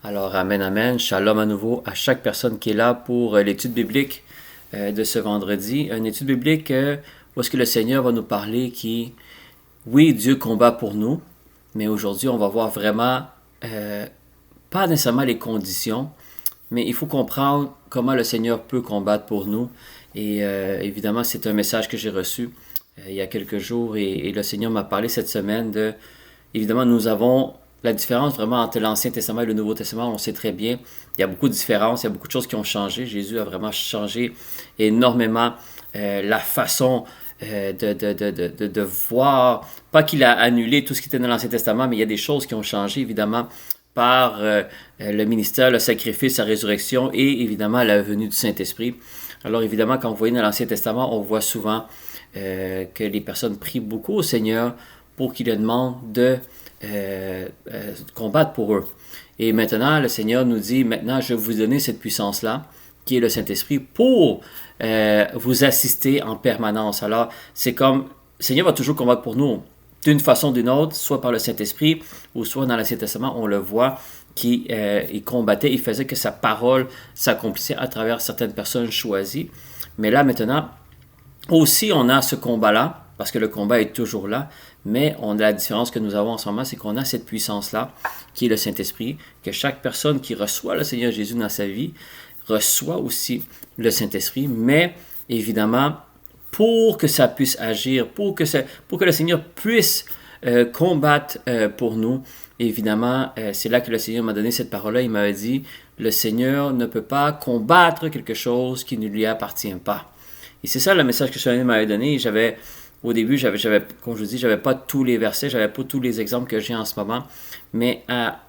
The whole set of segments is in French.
Alors, amen, amen. Shalom à nouveau à chaque personne qui est là pour l'étude biblique de ce vendredi. Une étude biblique où est-ce que le Seigneur va nous parler qui, oui, Dieu combat pour nous, mais aujourd'hui, on va voir vraiment, pas nécessairement les conditions, mais il faut comprendre comment le Seigneur peut combattre pour nous. Et évidemment, c'est un message que j'ai reçu il y a quelques jours et le Seigneur m'a parlé cette semaine de, évidemment, nous avons la différence vraiment entre l'Ancien Testament et le Nouveau Testament, on sait très bien, il y a beaucoup de différences, il y a beaucoup de choses qui ont changé. Jésus a vraiment changé énormément la façon de voir, pas qu'il a annulé tout ce qui était dans l'Ancien Testament, mais il y a des choses qui ont changé, évidemment, par le ministère, le sacrifice, la résurrection et évidemment la venue du Saint-Esprit. Alors évidemment, quand vous voyez dans l'Ancien Testament, on voit souvent que les personnes prient beaucoup au Seigneur pour qu'il leur demande de combattre pour eux. Et maintenant, le Seigneur nous dit, maintenant, je vais vous donner cette puissance-là, qui est le Saint-Esprit, pour vous assister en permanence. Alors, c'est comme, le Seigneur va toujours combattre pour nous, d'une façon ou d'une autre, soit par le Saint-Esprit, ou soit dans l'Ancien Testament, on le voit, qui il combattait, il faisait que sa parole s'accomplissait à travers certaines personnes choisies. Mais là, maintenant, aussi, on a ce combat-là, parce que le combat est toujours là, mais la différence que nous avons en ce moment, c'est qu'on a cette puissance-là, qui est le Saint-Esprit, que chaque personne qui reçoit le Seigneur Jésus dans sa vie reçoit aussi le Saint-Esprit, mais évidemment, pour que ça puisse agir, pour que le Seigneur puisse combattre pour nous, évidemment, c'est là que le Seigneur m'a donné cette parole-là, il m'avait dit, le Seigneur ne peut pas combattre quelque chose qui ne lui appartient pas. Et c'est ça le message que le Seigneur m'avait donné. Au début, comme je vous dis, j'avais pas tous les versets, j'avais pas tous les exemples que j'ai en ce moment. Mais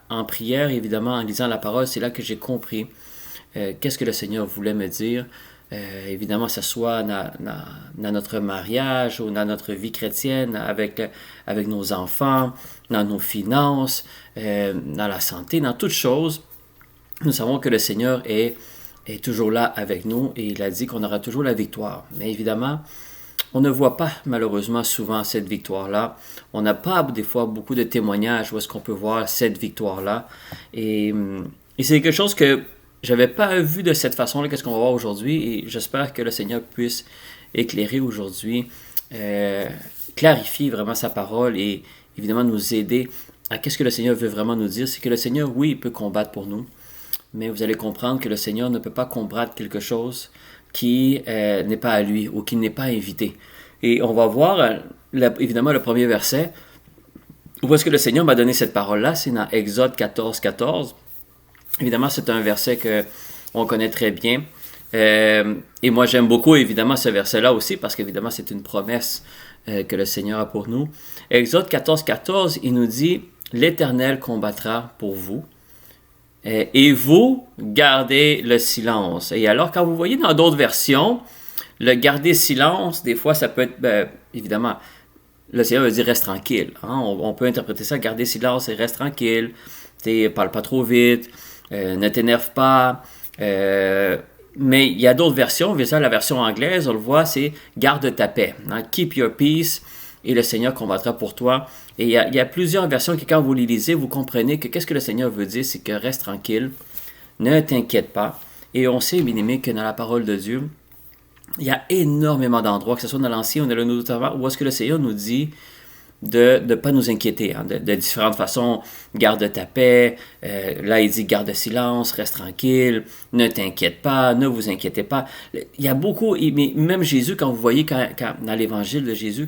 en prière, évidemment, en lisant la parole, c'est là que j'ai compris qu'est-ce que le Seigneur voulait me dire. Évidemment, que ce soit dans notre mariage ou dans notre vie chrétienne, avec nos enfants, dans nos finances, dans la santé, dans toutes choses. Nous savons que le Seigneur est toujours là avec nous et il a dit qu'on aura toujours la victoire. Mais évidemment, on ne voit pas malheureusement souvent cette victoire-là. On n'a pas des fois beaucoup de témoignages où est-ce qu'on peut voir cette victoire-là. Et c'est quelque chose que j'avais pas vu de cette façon-là, qu'est-ce qu'on va voir aujourd'hui. Et j'espère que le Seigneur puisse éclairer aujourd'hui, clarifier vraiment sa parole et évidemment nous aider à qu'est-ce que le Seigneur veut vraiment nous dire. C'est que le Seigneur, oui, il peut combattre pour nous. Mais vous allez comprendre que le Seigneur ne peut pas combattre quelque chose qui n'est pas à lui ou qui n'est pas invité. Et on va voir, évidemment, le premier verset, où est-ce que le Seigneur m'a donné cette parole-là, c'est dans Exode 14, 14. Évidemment, c'est un verset qu'on connaît très bien. Et moi, j'aime beaucoup, évidemment, ce verset-là aussi, parce qu'évidemment, c'est une promesse que le Seigneur a pour nous. Exode 14, 14, il nous dit, « L'Éternel combattra pour vous. Et vous, gardez le silence. » Et alors, quand vous voyez dans d'autres versions, le garder silence, des fois, ça peut être, évidemment, le Seigneur veut dire reste tranquille. Hein? On peut interpréter ça, garder silence et reste tranquille. Parle pas trop vite, ne t'énerve pas. Mais il y a d'autres versions, la version anglaise, on le voit, c'est garde ta paix. Hein? Keep your peace. Et le Seigneur combattra pour toi. Et il y a plusieurs versions qui, quand vous les lisez, vous comprenez que qu'est-ce que le Seigneur veut dire, c'est que reste tranquille, ne t'inquiète pas. Et on sait, bien aimé, que dans la parole de Dieu, il y a énormément d'endroits, que ce soit dans l'Ancien ou dans le Nouveau Testament, où est-ce que le Seigneur nous dit de ne pas nous inquiéter, hein, de différentes façons. Garde ta paix, là il dit garde silence, reste tranquille, ne t'inquiète pas, ne vous inquiétez pas. Il y a beaucoup, mais même Jésus, quand vous voyez quand, dans l'évangile de Jésus,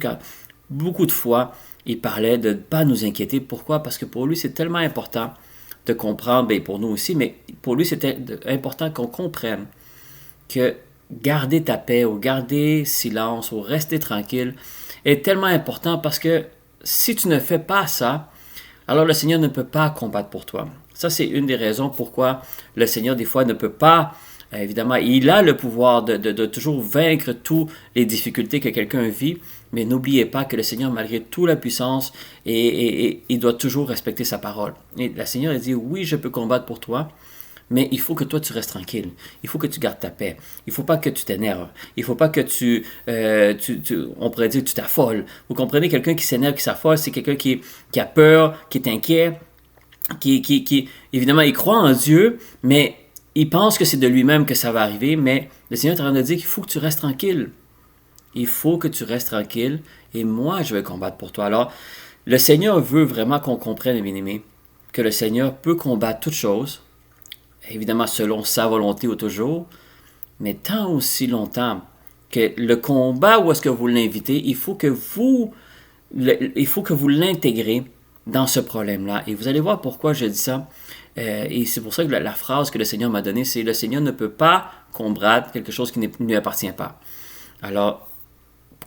beaucoup de fois, il parlait de ne pas nous inquiéter. Pourquoi? Parce que pour lui, c'est tellement important de comprendre, bien pour nous aussi, mais pour lui, c'était important qu'on comprenne que garder ta paix ou garder silence ou rester tranquille est tellement important parce que si tu ne fais pas ça, alors le Seigneur ne peut pas combattre pour toi. Ça, c'est une des raisons pourquoi le Seigneur, des fois, ne peut pas. Évidemment, il a le pouvoir de toujours vaincre toutes les difficultés que quelqu'un vit, mais n'oubliez pas que le Seigneur, malgré toute la puissance, et il doit toujours respecter sa parole. Et le Seigneur a dit, oui, je peux combattre pour toi, mais il faut que toi, tu restes tranquille. Il faut que tu gardes ta paix. Il ne faut pas que tu t'énerves. Il ne faut pas que on pourrait dire que tu t'affoles. Vous comprenez, quelqu'un qui s'énerve, qui s'affole, c'est quelqu'un qui a peur, qui est inquiet. évidemment, il croit en Dieu, mais il pense que c'est de lui-même que ça va arriver, mais le Seigneur est en train de dire qu'il faut que tu restes tranquille. Il faut que tu restes tranquille, et moi, je vais combattre pour toi. Alors, le Seigneur veut vraiment qu'on comprenne, mes bien-aimés, que le Seigneur peut combattre toutes choses, évidemment selon sa volonté ou toujours, mais tant aussi longtemps que le combat où est-ce que vous l'invitez, il faut que vous l'intégrez dans ce problème-là. Et vous allez voir pourquoi je dis ça. Et c'est pour ça que la phrase que le Seigneur m'a donnée, c'est « Le Seigneur ne peut pas combattre quelque chose qui ne lui appartient pas ». Alors,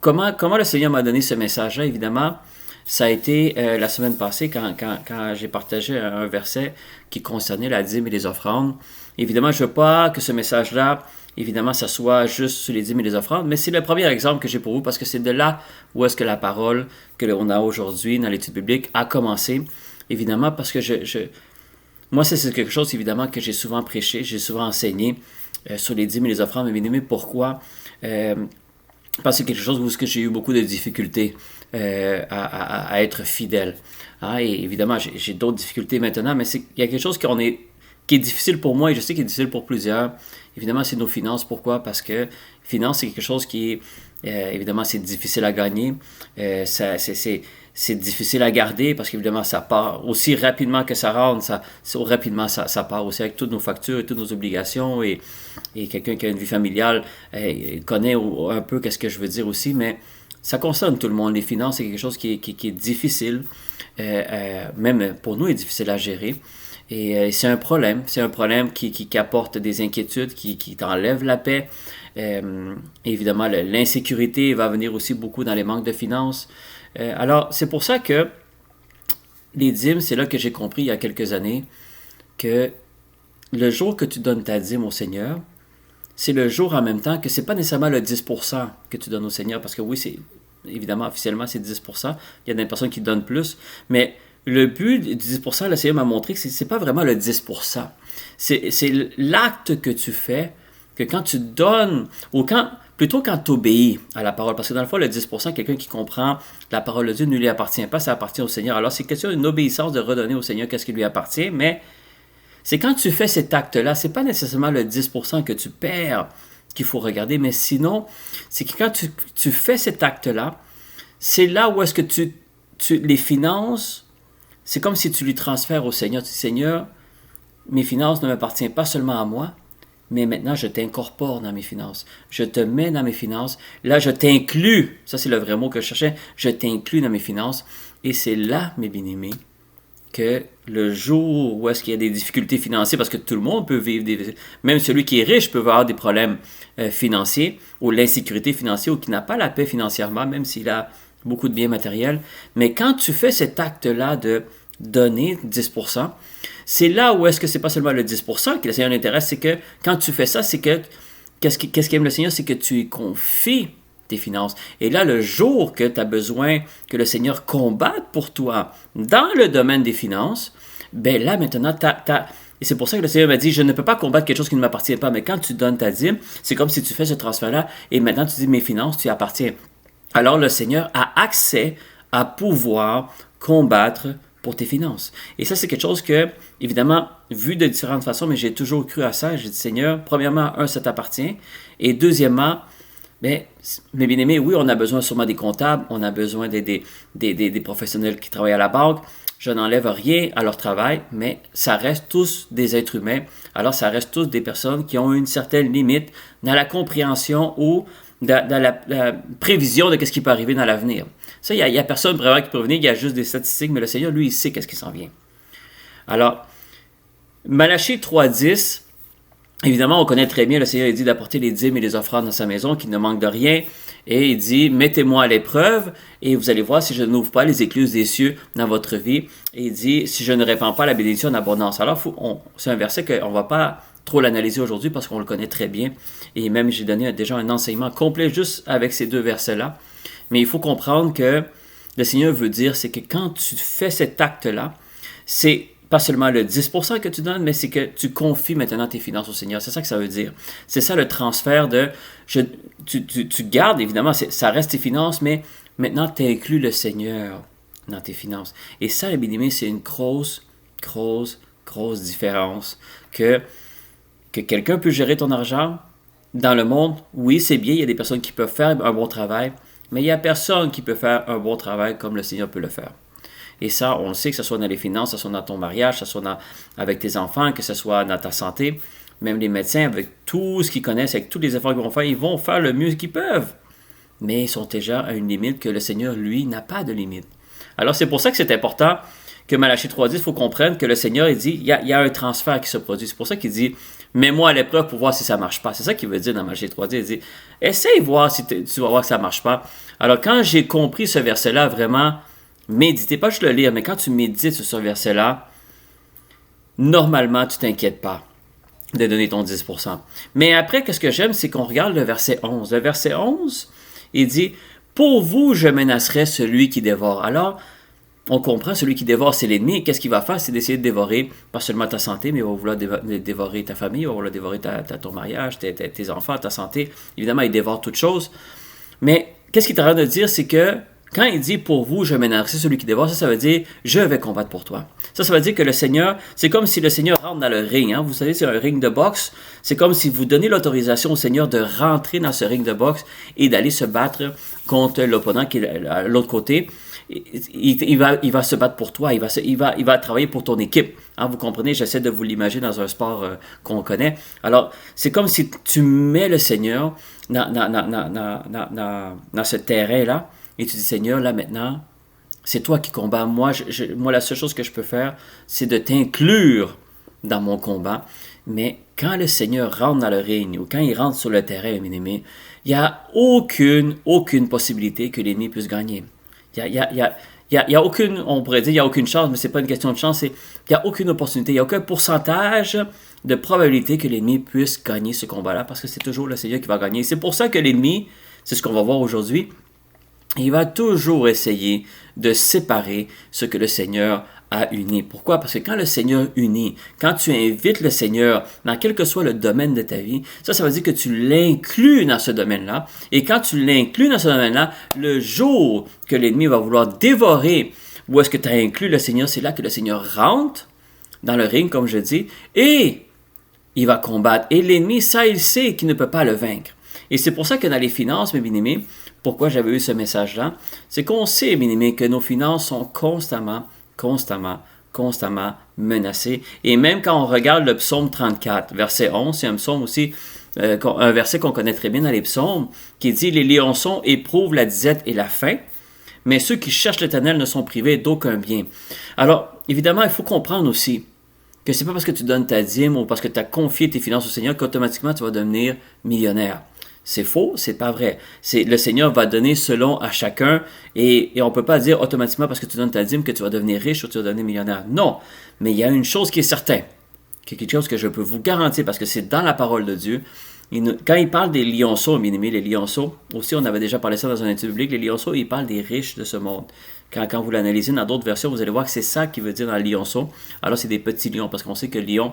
comment le Seigneur m'a donné ce message-là? Évidemment, ça a été la semaine passée quand j'ai partagé un verset qui concernait la dîme et les offrandes. Évidemment, je ne veux pas que ce message-là, évidemment, ça soit juste sur les dîmes et les offrandes, mais c'est le premier exemple que j'ai pour vous parce que c'est de là où est-ce que la parole que l'on a aujourd'hui dans l'étude biblique a commencé. Évidemment, parce que moi, c'est quelque chose, évidemment, que j'ai souvent prêché, j'ai souvent enseigné sur les dîmes et les offrandes. Mais bien-aimés, pourquoi? Parce que c'est quelque chose où j'ai eu beaucoup de difficultés à être fidèle. Hein? Et évidemment, j'ai d'autres difficultés maintenant, mais il y a quelque chose qui est difficile pour moi et je sais qu'il est difficile pour plusieurs. Évidemment, c'est nos finances. Pourquoi? Parce que finances, c'est quelque chose qui est, évidemment, c'est difficile à gagner. C'est difficile à garder parce qu'évidemment, ça part aussi rapidement que ça rentre. Rapidement, ça part aussi avec toutes nos factures et toutes nos obligations. Et quelqu'un qui a une vie familiale connaît un peu qu'est-ce que je veux dire aussi, mais ça concerne tout le monde. Les finances, c'est quelque chose qui est difficile, même pour nous, est difficile à gérer. Et c'est un problème qui apporte des inquiétudes, qui t'enlève la paix. Évidemment, l'insécurité va venir aussi beaucoup dans les manques de finances. Alors, c'est pour ça que les dîmes, c'est là que j'ai compris il y a quelques années que le jour que tu donnes ta dîme au Seigneur, c'est le jour en même temps que c'est pas nécessairement le 10% que tu donnes au Seigneur, parce que oui, évidemment, officiellement, c'est 10%. Il y a des personnes qui donnent plus, mais le but du 10%, le Seigneur m'a montré que c'est pas vraiment le 10%. C'est l'acte que tu fais, que quand tu donnes, ou plutôt quand tu obéis à la parole. Parce que dans le fond, le 10%, quelqu'un qui comprend la parole de Dieu ne lui appartient pas, ça appartient au Seigneur. Alors, c'est question d'une obéissance de redonner au Seigneur qu'est-ce qui lui appartient, mais c'est quand tu fais cet acte-là, c'est pas nécessairement le 10% que tu perds qu'il faut regarder, mais sinon, c'est que quand tu fais cet acte-là, c'est là où est-ce que les finances, c'est comme si tu lui transfères au Seigneur. Tu dis, Seigneur, mes finances ne m'appartiennent pas seulement à moi, mais maintenant je t'incorpore dans mes finances. Je te mets dans mes finances. Là, je t'inclus. Ça, c'est le vrai mot que je cherchais. Je t'inclus dans mes finances. Et c'est là, mes bien-aimés, que le jour où est-ce qu'il y a des difficultés financières, parce que tout le monde peut vivre même celui qui est riche peut avoir des problèmes financiers, ou l'insécurité financière, ou qui n'a pas la paix financièrement, même s'il a beaucoup de biens matériels. Mais quand tu fais cet acte-là de donner 10%, c'est là où est-ce que c'est pas seulement le 10% que le Seigneur l'intéresse, c'est que quand tu fais ça, c'est que qu'est-ce qu'aime le Seigneur, c'est que tu y confies tes finances. Et là, le jour que tu as besoin que le Seigneur combatte pour toi dans le domaine des finances, ben là, maintenant, et c'est pour ça que le Seigneur m'a dit, je ne peux pas combattre quelque chose qui ne m'appartient pas, mais quand tu donnes ta dîme, c'est comme si tu fais ce transfert-là, et maintenant tu dis, mes finances, tu y appartiens. Alors le Seigneur a accès à pouvoir combattre pour tes finances. Et ça, c'est quelque chose que, évidemment, vu de différentes façons, mais j'ai toujours cru à ça. J'ai dit, Seigneur, premièrement, ça t'appartient. Et deuxièmement, mes bien-aimés, oui, on a besoin sûrement des comptables, on a besoin des professionnels qui travaillent à la banque. Je n'enlève rien à leur travail, mais ça reste tous des êtres humains. Alors, ça reste tous des personnes qui ont une certaine limite dans la compréhension ou dans la prévision de ce qui peut arriver dans l'avenir. Ça, il n'y a personne vraiment qui peut venir, il y a juste des statistiques, mais le Seigneur, lui, il sait qu'est-ce qui s'en vient. Alors, Malachie 3.10, évidemment, on connaît très bien, le Seigneur il dit d'apporter les dîmes et les offrandes dans sa maison, qu'il ne manque de rien. Et il dit, mettez-moi à l'épreuve, et vous allez voir si je n'ouvre pas les écluses des cieux dans votre vie. Et il dit, si je ne répands pas la bénédiction en abondance. Alors, c'est un verset qu'on ne va pas trop l'analyser aujourd'hui parce qu'on le connaît très bien. Et même, j'ai donné déjà un enseignement complet juste avec ces deux versets-là. Mais il faut comprendre que le Seigneur veut dire, c'est que quand tu fais cet acte-là, c'est pas seulement le 10% que tu donnes, mais c'est que tu confies maintenant tes finances au Seigneur. C'est ça que ça veut dire. C'est ça le transfert de... Tu gardes, évidemment, ça reste tes finances, mais maintenant tu inclus le Seigneur dans tes finances. Et ça, les bien-aimés, c'est une grosse grosse différence. Que quelqu'un peut gérer ton argent dans le monde, oui, c'est bien, il y a des personnes qui peuvent faire un bon travail, mais il n'y a personne qui peut faire un bon travail comme le Seigneur peut le faire. Et ça, on le sait, que ce soit dans les finances, que ce soit dans ton mariage, que ce soit avec tes enfants, que ce soit dans ta santé. Même les médecins, avec tout ce qu'ils connaissent, avec tous les efforts qu'ils vont faire le mieux qu'ils peuvent. Mais ils sont déjà à une limite que le Seigneur, lui, n'a pas de limite. Alors, c'est pour ça que c'est important que Malachie 3.10, il faut comprendre que le Seigneur, il dit, il y a un transfert qui se produit. C'est pour ça qu'il dit, mets-moi à l'épreuve pour voir si ça ne marche pas. C'est ça qu'il veut dire dans Malachie 3.10. Il dit, essaye de voir si tu vas voir que ça ne marche pas. Alors, quand j'ai compris ce verset-là, vraiment, méditer, pas juste le lire, mais quand tu médites sur ce verset-là, normalement, tu ne t'inquiètes pas de donner ton 10%. Mais après, qu'est-ce que j'aime, c'est qu'on regarde le verset 11. Le verset 11, il dit, « Pour vous, je menacerai celui qui dévore. » Alors, on comprend, celui qui dévore, c'est l'ennemi. Et qu'est-ce qu'il va faire? C'est d'essayer de dévorer, pas seulement ta santé, mais il va vouloir dévorer ta famille, il va vouloir dévorer ton mariage, tes enfants, ta santé. Évidemment, il dévore toutes choses. Mais qu'est-ce qu'il est en train de dire, c'est que quand il dit « pour vous, je menacerai celui qui dévore », ça veut dire « je vais combattre pour toi ». Ça veut dire que le Seigneur, c'est comme si le Seigneur rentre dans le ring. Hein? Vous savez, c'est un ring de boxe. C'est comme si vous donnez l'autorisation au Seigneur de rentrer dans ce ring de boxe et d'aller se battre contre l'opponent qui est à l'autre côté. Il va se battre pour toi, il va travailler pour ton équipe. Hein, vous comprenez, j'essaie de vous l'imaginer dans un sport qu'on connaît. Alors, c'est comme si tu mets le Seigneur dans ce terrain-là et tu dis, Seigneur, là maintenant, c'est toi qui combats. Moi, la seule chose que je peux faire, c'est de t'inclure dans mon combat. Mais quand le Seigneur rentre dans le ring ou quand il rentre sur le terrain, bien-aimé, il n'y a aucune possibilité que l'ennemi puisse gagner. Il y a aucune, on pourrait dire, il n'y a aucune chance, mais ce n'est pas une question de chance, il n'y a aucune opportunité, il n'y a aucun pourcentage de probabilité que l'ennemi puisse gagner ce combat-là, parce que c'est toujours le Seigneur qui va gagner. C'est pour ça que l'ennemi, c'est ce qu'on va voir aujourd'hui, il va toujours essayer de séparer ce que le Seigneur a uni. Pourquoi? Parce que quand le Seigneur unit, quand tu invites le Seigneur dans quel que soit le domaine de ta vie, ça veut dire que tu l'inclus dans ce domaine-là. Et quand tu l'inclus dans ce domaine-là, le jour que l'ennemi va vouloir dévorer où est-ce que tu as inclus le Seigneur, c'est là que le Seigneur rentre dans le ring, comme je dis, et il va combattre. Et l'ennemi, ça, il sait qu'il ne peut pas le vaincre. Et c'est pour ça que dans les finances, mes bien-aimés, pourquoi j'avais eu ce message-là, c'est qu'on sait, bien-aimés, que nos finances sont constamment menacées. Et même quand on regarde le psaume 34, verset 11, c'est un psaume aussi, un verset qu'on connaît très bien dans les psaumes, qui dit « Les lionçons éprouvent la disette et la faim, mais ceux qui cherchent l'Éternel ne sont privés d'aucun bien. » Alors, évidemment, il faut comprendre aussi que c'est pas parce que tu donnes ta dîme ou parce que tu as confié tes finances au Seigneur qu'automatiquement tu vas devenir millionnaire. C'est faux, c'est pas vrai. Le Seigneur va donner selon à chacun et on ne peut pas dire automatiquement parce que tu donnes ta dîme que tu vas devenir riche ou tu vas devenir millionnaire. Non, mais il y a une chose qui est certaine, qui est quelque chose que je peux vous garantir parce que c'est dans la parole de Dieu. Quand il parle des lionceaux, bien aimés, les lionceaux, aussi on avait déjà parlé ça dans un étude biblique, les lionceaux, il parle des riches de ce monde. Quand vous l'analysez dans d'autres versions, vous allez voir que c'est ça qui veut dire dans le lionceau. Alors c'est des petits lions parce qu'on sait que lion,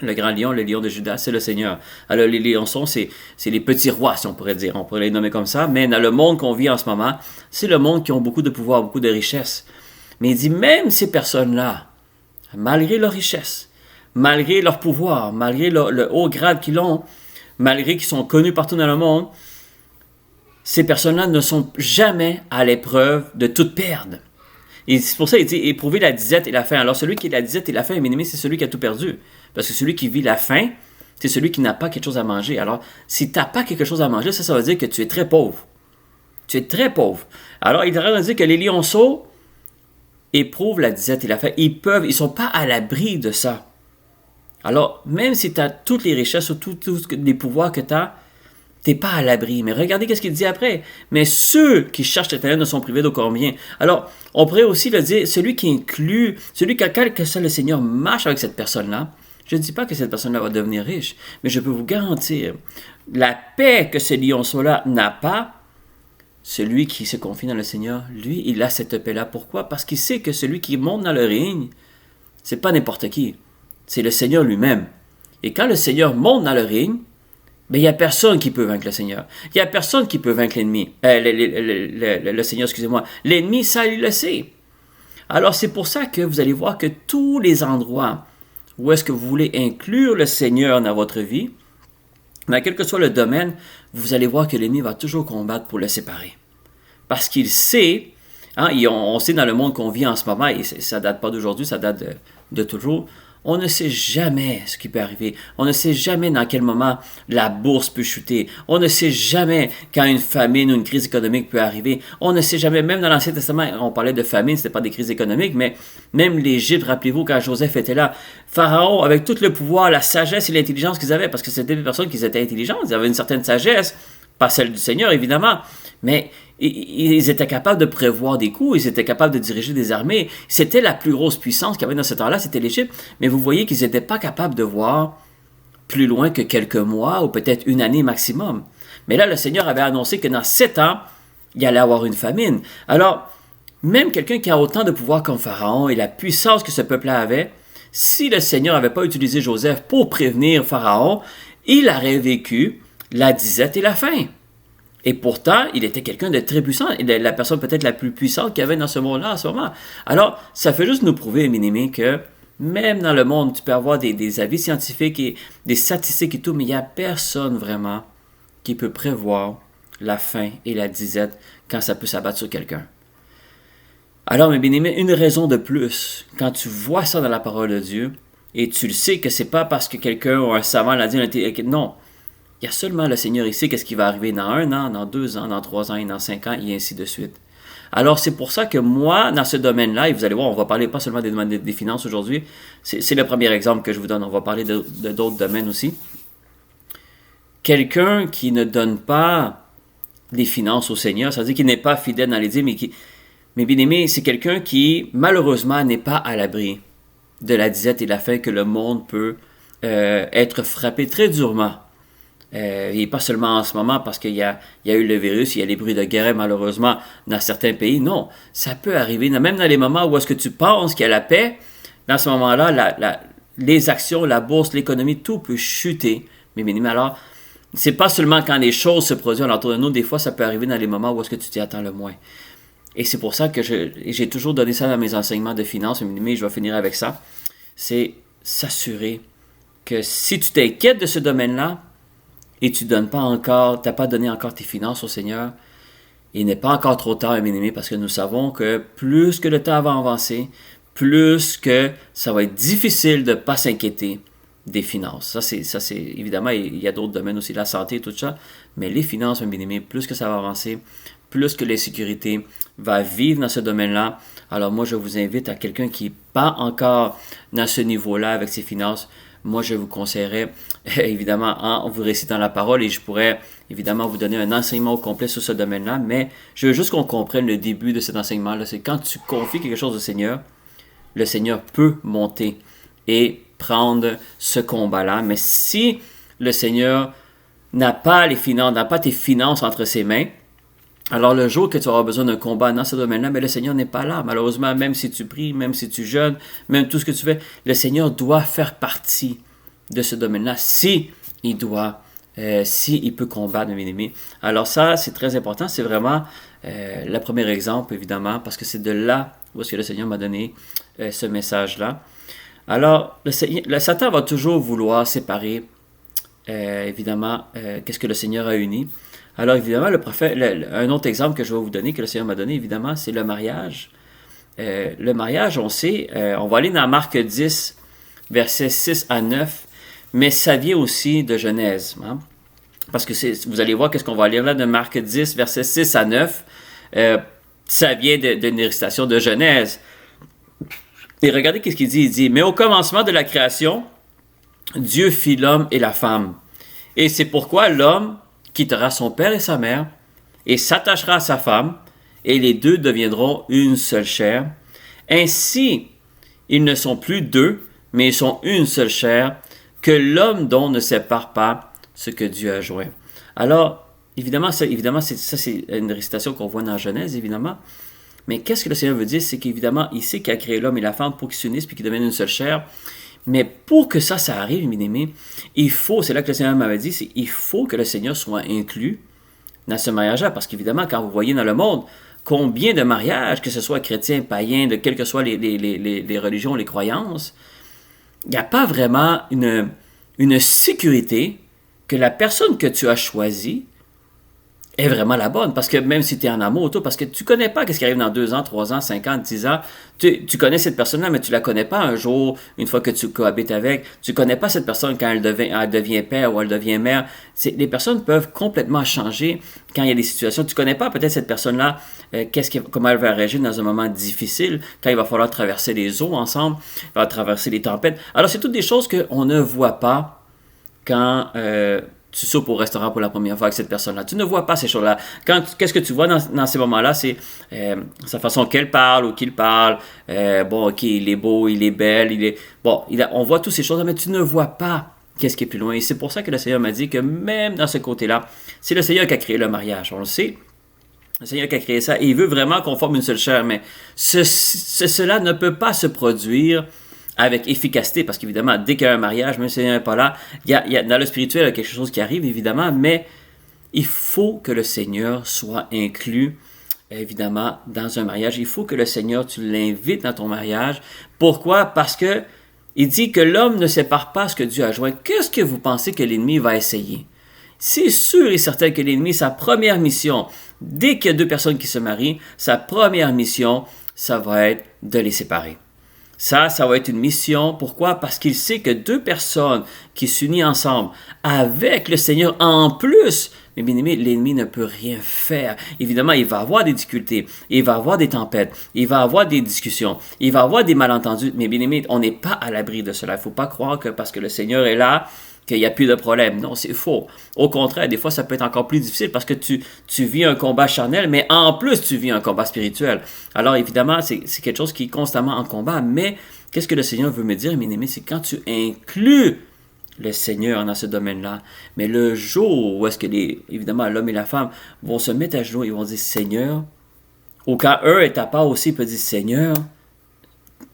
le grand lion, le lion de Judas, c'est le Seigneur. Alors les lionceaux, c'est les petits rois, si on pourrait dire. On pourrait les nommer comme ça. Mais dans le monde qu'on vit en ce moment, c'est le monde qui ont beaucoup de pouvoir, beaucoup de richesse. Mais il dit, même ces personnes-là, malgré leur richesse, malgré leur pouvoir, malgré le haut grade qu'ils ont, malgré qu'ils sont connus partout dans le monde, ces personnes-là ne sont jamais à l'épreuve de tout perdre. Et c'est pour ça qu'il dit éprouver la disette et la faim. Alors celui qui a la disette et la faim, bien aimé, c'est celui qui a tout perdu. Parce que celui qui vit la faim, c'est celui qui n'a pas quelque chose à manger. Alors, si tu n'as pas quelque chose à manger, ça veut dire que tu es très pauvre. Tu es très pauvre. Alors, il est en train de dire que les lionceaux éprouvent la disette et la faim. Ils ne sont pas à l'abri de ça. Alors, même si tu as toutes les richesses ou tous les pouvoirs que tu as, tu n'es pas à l'abri. Mais regardez ce qu'il dit après. Mais ceux qui cherchent l'Éternel ne sont privés d'aucun bien. Alors, on pourrait aussi le dire, celui qui inclut, celui qui a que ça, le Seigneur marche avec cette personne-là. Je ne dis pas que cette personne-là va devenir riche, mais je peux vous garantir, la paix que ce lionceau-là n'a pas, celui qui se confie dans le Seigneur, lui, il a cette paix-là. Pourquoi? Parce qu'il sait que celui qui monte dans le ring, c'est pas n'importe qui. C'est le Seigneur lui-même. Et quand le Seigneur monte dans le ring, ben, il n'y a personne qui peut vaincre le Seigneur. Il n'y a personne qui peut vaincre l'ennemi. Le Seigneur, excusez-moi. L'ennemi, ça, il le sait. Alors c'est pour ça que vous allez voir que tous les endroits où est-ce que vous voulez inclure le Seigneur dans votre vie, mais quel que soit le domaine, vous allez voir que l'ennemi va toujours combattre pour le séparer. Parce qu'il sait, et on sait dans le monde qu'on vit en ce moment, et ça ne date pas d'aujourd'hui, ça date de toujours, on ne sait jamais ce qui peut arriver. On ne sait jamais dans quel moment la bourse peut chuter. On ne sait jamais quand une famine ou une crise économique peut arriver. On ne sait jamais, même dans l'Ancien Testament, on parlait de famine, ce n'était pas des crises économiques, mais même l'Égypte, rappelez-vous, quand Joseph était là, Pharaon, avec tout le pouvoir, la sagesse et l'intelligence qu'ils avaient, parce que c'était des personnes qui étaient intelligentes, ils avaient une certaine sagesse, pas celle du Seigneur, évidemment, mais ils étaient capables de prévoir des coups, ils étaient capables de diriger des armées. C'était la plus grosse puissance qu'il y avait dans ce temps-là, c'était l'Égypte. Mais vous voyez qu'ils n'étaient pas capables de voir plus loin que quelques mois ou peut-être une année maximum. Mais là, le Seigneur avait annoncé que dans 7 ans, il allait avoir une famine. Alors, même quelqu'un qui a autant de pouvoir comme Pharaon et la puissance que ce peuple-là avait, si le Seigneur n'avait pas utilisé Joseph pour prévenir Pharaon, il aurait vécu la disette et la faim. Et pourtant, il était quelqu'un de très puissant, la personne peut-être la plus puissante qu'il y avait dans ce monde-là en ce moment. Alors, ça fait juste nous prouver, bien-aimés, que même dans le monde, tu peux avoir des avis scientifiques et des statistiques et tout, mais il n'y a personne vraiment qui peut prévoir la faim et la disette quand ça peut s'abattre sur quelqu'un. Alors, mes bien-aimés, une raison de plus, quand tu vois ça dans la parole de Dieu, et tu le sais que c'est pas parce que quelqu'un ou un savant l'a dit, non. Il y a seulement le Seigneur ici, qu'est-ce qui va arriver dans 1 an, dans 2 ans, dans 3 ans et dans 5 ans, et ainsi de suite. Alors, c'est pour ça que moi, dans ce domaine-là, et vous allez voir, on va parler pas seulement des domaines des finances aujourd'hui, c'est le premier exemple que je vous donne, on va parler de d'autres domaines aussi. Quelqu'un qui ne donne pas les finances au Seigneur, ça veut dire qu'il n'est pas fidèle dans les dîmes, mais bien aimé, c'est quelqu'un qui, malheureusement, n'est pas à l'abri de la disette et de la faim que le monde peut être frappé très durement. Et pas seulement en ce moment parce qu'il y a eu le virus, il y a les bruits de guerre malheureusement dans certains pays. Non, ça peut arriver, même dans les moments où est-ce que tu penses qu'il y a la paix, dans ce moment-là, les actions, la bourse, l'économie, tout peut chuter. Mais alors, c'est pas seulement quand les choses se produisent autour de nous, des fois ça peut arriver dans les moments où est-ce que tu t'y attends le moins. Et c'est pour ça que j'ai toujours donné ça dans mes enseignements de finances, mais je vais finir avec ça. C'est s'assurer que si tu t'inquiètes de ce domaine-là, et tu n'as pas donné encore tes finances au Seigneur, il n'est pas encore trop tard, mes amis, parce que nous savons que plus que le temps va avancer, plus que ça va être difficile de ne pas s'inquiéter des finances. Ça, c'est évidemment, il y a d'autres domaines aussi, la santé et tout ça, mais les finances, mes amis, plus que ça va avancer, plus que l'insécurité va vivre dans ce domaine-là. Alors moi, je vous invite à quelqu'un qui n'est pas encore dans ce niveau-là avec ses finances. Moi, je vous conseillerais, évidemment, en vous récitant la parole, et je pourrais, évidemment, vous donner un enseignement au complet sur ce domaine-là, mais je veux juste qu'on comprenne le début de cet enseignement-là. C'est quand tu confies quelque chose au Seigneur, le Seigneur peut monter et prendre ce combat-là. Mais si le Seigneur n'a pas tes finances entre ses mains, alors le jour que tu auras besoin d'un combat dans ce domaine-là, mais le Seigneur n'est pas là. Malheureusement, même si tu pries, même si tu jeûnes, même tout ce que tu fais, le Seigneur doit faire partie de ce domaine-là si il peut combattre mes ennemis. Alors ça, c'est très important. C'est vraiment le premier exemple, évidemment, parce que c'est de là où est-ce que le Seigneur m'a donné ce message-là. Alors, le Satan va toujours vouloir séparer, évidemment, qu'est-ce que le Seigneur a uni. Alors évidemment, un autre exemple que je vais vous donner, que le Seigneur m'a donné, évidemment, c'est le mariage. Le mariage, on sait, on va aller dans Marc 10, versets 6 à 9, mais ça vient aussi de Genèse. Hein? Parce que vous allez voir qu'est-ce qu'on va lire là de Marc 10, versets 6 à 9. Ça vient d'une récitation de Genèse. Et regardez qu'est-ce qu'il dit. Il dit, « Mais au commencement de la création, Dieu fit l'homme et la femme. Et c'est pourquoi l'homme quittera son père et sa mère, et s'attachera à sa femme, et les deux deviendront une seule chair. Ainsi, ils ne sont plus deux, mais ils sont une seule chair, que l'homme dont ne sépare pas ce que Dieu a joint. » Alors, évidemment, c'est une récitation qu'on voit dans Genèse, évidemment. Mais qu'est-ce que le Seigneur veut dire? C'est qu'évidemment, il sait qu'il a créé l'homme et la femme pour qu'ils s'unissent puis qu'ils deviennent une seule chair. Mais pour que ça arrive, mes aimés, c'est là que le Seigneur m'avait dit, il faut que le Seigneur soit inclus dans ce mariage-là. Parce qu'évidemment, quand vous voyez dans le monde, combien de mariages, que ce soit chrétien, païen, de quelles que soient les religions, les croyances, il n'y a pas vraiment une sécurité que la personne que tu as choisie est vraiment la bonne. Parce que même si tu es en amour, toi, parce que tu connais pas ce qui arrive dans 2 ans, 3 ans, 5 ans, 10 ans. Tu connais cette personne-là, mais tu la connais pas un jour, une fois que tu cohabites avec. Tu connais pas cette personne quand elle devient père ou elle devient mère. Les personnes peuvent complètement changer quand il y a des situations. Tu connais pas peut-être cette personne-là, comment elle va réagir dans un moment difficile, quand il va falloir traverser les eaux ensemble, il va traverser les tempêtes. Alors, c'est toutes des choses qu'on ne voit pas quand tu soupes au restaurant pour la première fois avec cette personne-là. Tu ne vois pas ces choses-là. Qu'est-ce que tu vois dans ces moments-là? C'est sa façon qu'elle parle ou qu'il parle. Bon, ok, il est beau, il est belle, on voit toutes ces choses-là, mais tu ne vois pas qu'est-ce qui est plus loin. Et c'est pour ça que le Seigneur m'a dit que même dans ce côté-là, c'est le Seigneur qui a créé le mariage. On le sait. Le Seigneur qui a créé ça. Et il veut vraiment qu'on forme une seule chair. Mais cela ne peut pas se produire avec efficacité, parce qu'évidemment, dès qu'il y a un mariage, même si le Seigneur n'est pas là, dans le spirituel, il y a quelque chose qui arrive, évidemment, mais il faut que le Seigneur soit inclus, évidemment, dans un mariage. Il faut que le Seigneur, tu l'invites dans ton mariage. Pourquoi? Parce que il dit que l'homme ne sépare pas ce que Dieu a joint. Qu'est-ce que vous pensez que l'ennemi va essayer? C'est sûr et certain que l'ennemi, sa première mission, dès qu'il y a 2 personnes qui se marient, sa première mission, ça va être de les séparer. Ça va être une mission. Pourquoi? Parce qu'il sait que 2 personnes qui s'unissent ensemble avec le Seigneur en plus, mais bien aimé, l'ennemi ne peut rien faire. Évidemment, il va avoir des difficultés, il va avoir des tempêtes, il va avoir des discussions, il va avoir des malentendus, mais bien aimé, on n'est pas à l'abri de cela. Il ne faut pas croire que parce que le Seigneur est là, qu'il n'y a plus de problème. Non, c'est faux. Au contraire, des fois, ça peut être encore plus difficile parce que tu vis un combat charnel, mais en plus, tu vis un combat spirituel. Alors, évidemment, c'est quelque chose qui est constamment en combat, mais qu'est-ce que le Seigneur veut me dire, mes amis? C'est quand tu inclus le Seigneur dans ce domaine-là, mais le jour où est-ce que, évidemment, l'homme et la femme vont se mettre à genoux, ils vont dire, Seigneur, ou quand eux est à part aussi, ils peuvent dire, Seigneur,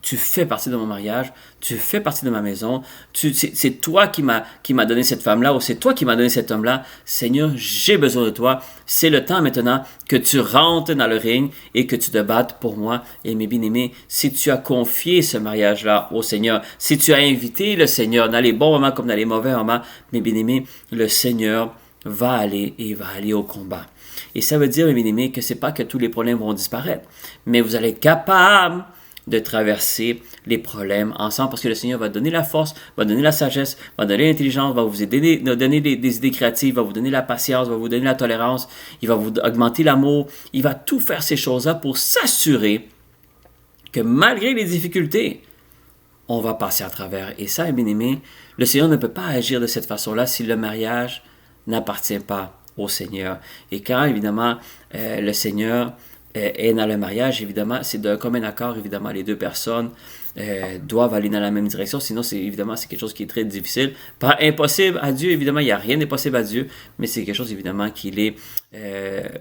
tu fais partie de mon mariage, tu fais partie de ma maison, c'est toi qui m'as donné cette femme-là, ou c'est toi qui m'as donné cet homme-là. Seigneur, j'ai besoin de toi. C'est le temps maintenant que tu rentres dans le ring et que tu te battes pour moi. Et mes bien-aimés, si tu as confié ce mariage-là au Seigneur, si tu as invité le Seigneur dans les bons moments comme dans les mauvais moments, mes bien-aimés, le Seigneur va aller et va aller au combat. Et ça veut dire, mes bien-aimés, que c'est pas que tous les problèmes vont disparaître, mais vous allez être capable de traverser les problèmes ensemble parce que le Seigneur va donner la force, va donner la sagesse, va donner l'intelligence, va vous aider, va donner des idées créatives, va vous donner la patience, va vous donner la tolérance, il va vous augmenter l'amour, il va tout faire ces choses-là pour s'assurer que malgré les difficultés, on va passer à travers. Et ça, bien aimé, le Seigneur ne peut pas agir de cette façon-là si le mariage n'appartient pas au Seigneur. Et quand, évidemment, le Seigneur est dans le mariage, évidemment, c'est d'un commun accord, évidemment, les 2 personnes doivent aller dans la même direction, sinon, évidemment, c'est quelque chose qui est très difficile. Pas impossible à Dieu, évidemment, il n'y a rien d'impossible à Dieu, mais c'est quelque chose, évidemment, qui est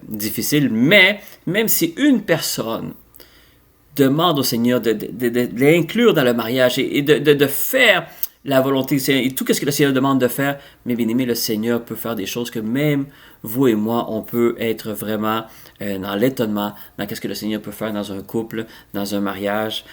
difficile. Mais, même si une personne demande au Seigneur de l'inclure dans le mariage et de faire la volonté du Seigneur et tout ce que le Seigneur demande de faire, mais bien aimé, le Seigneur peut faire des choses que même vous et moi, on peut être vraiment dans l'étonnement, dans ce que le Seigneur peut faire dans un couple, dans un mariage.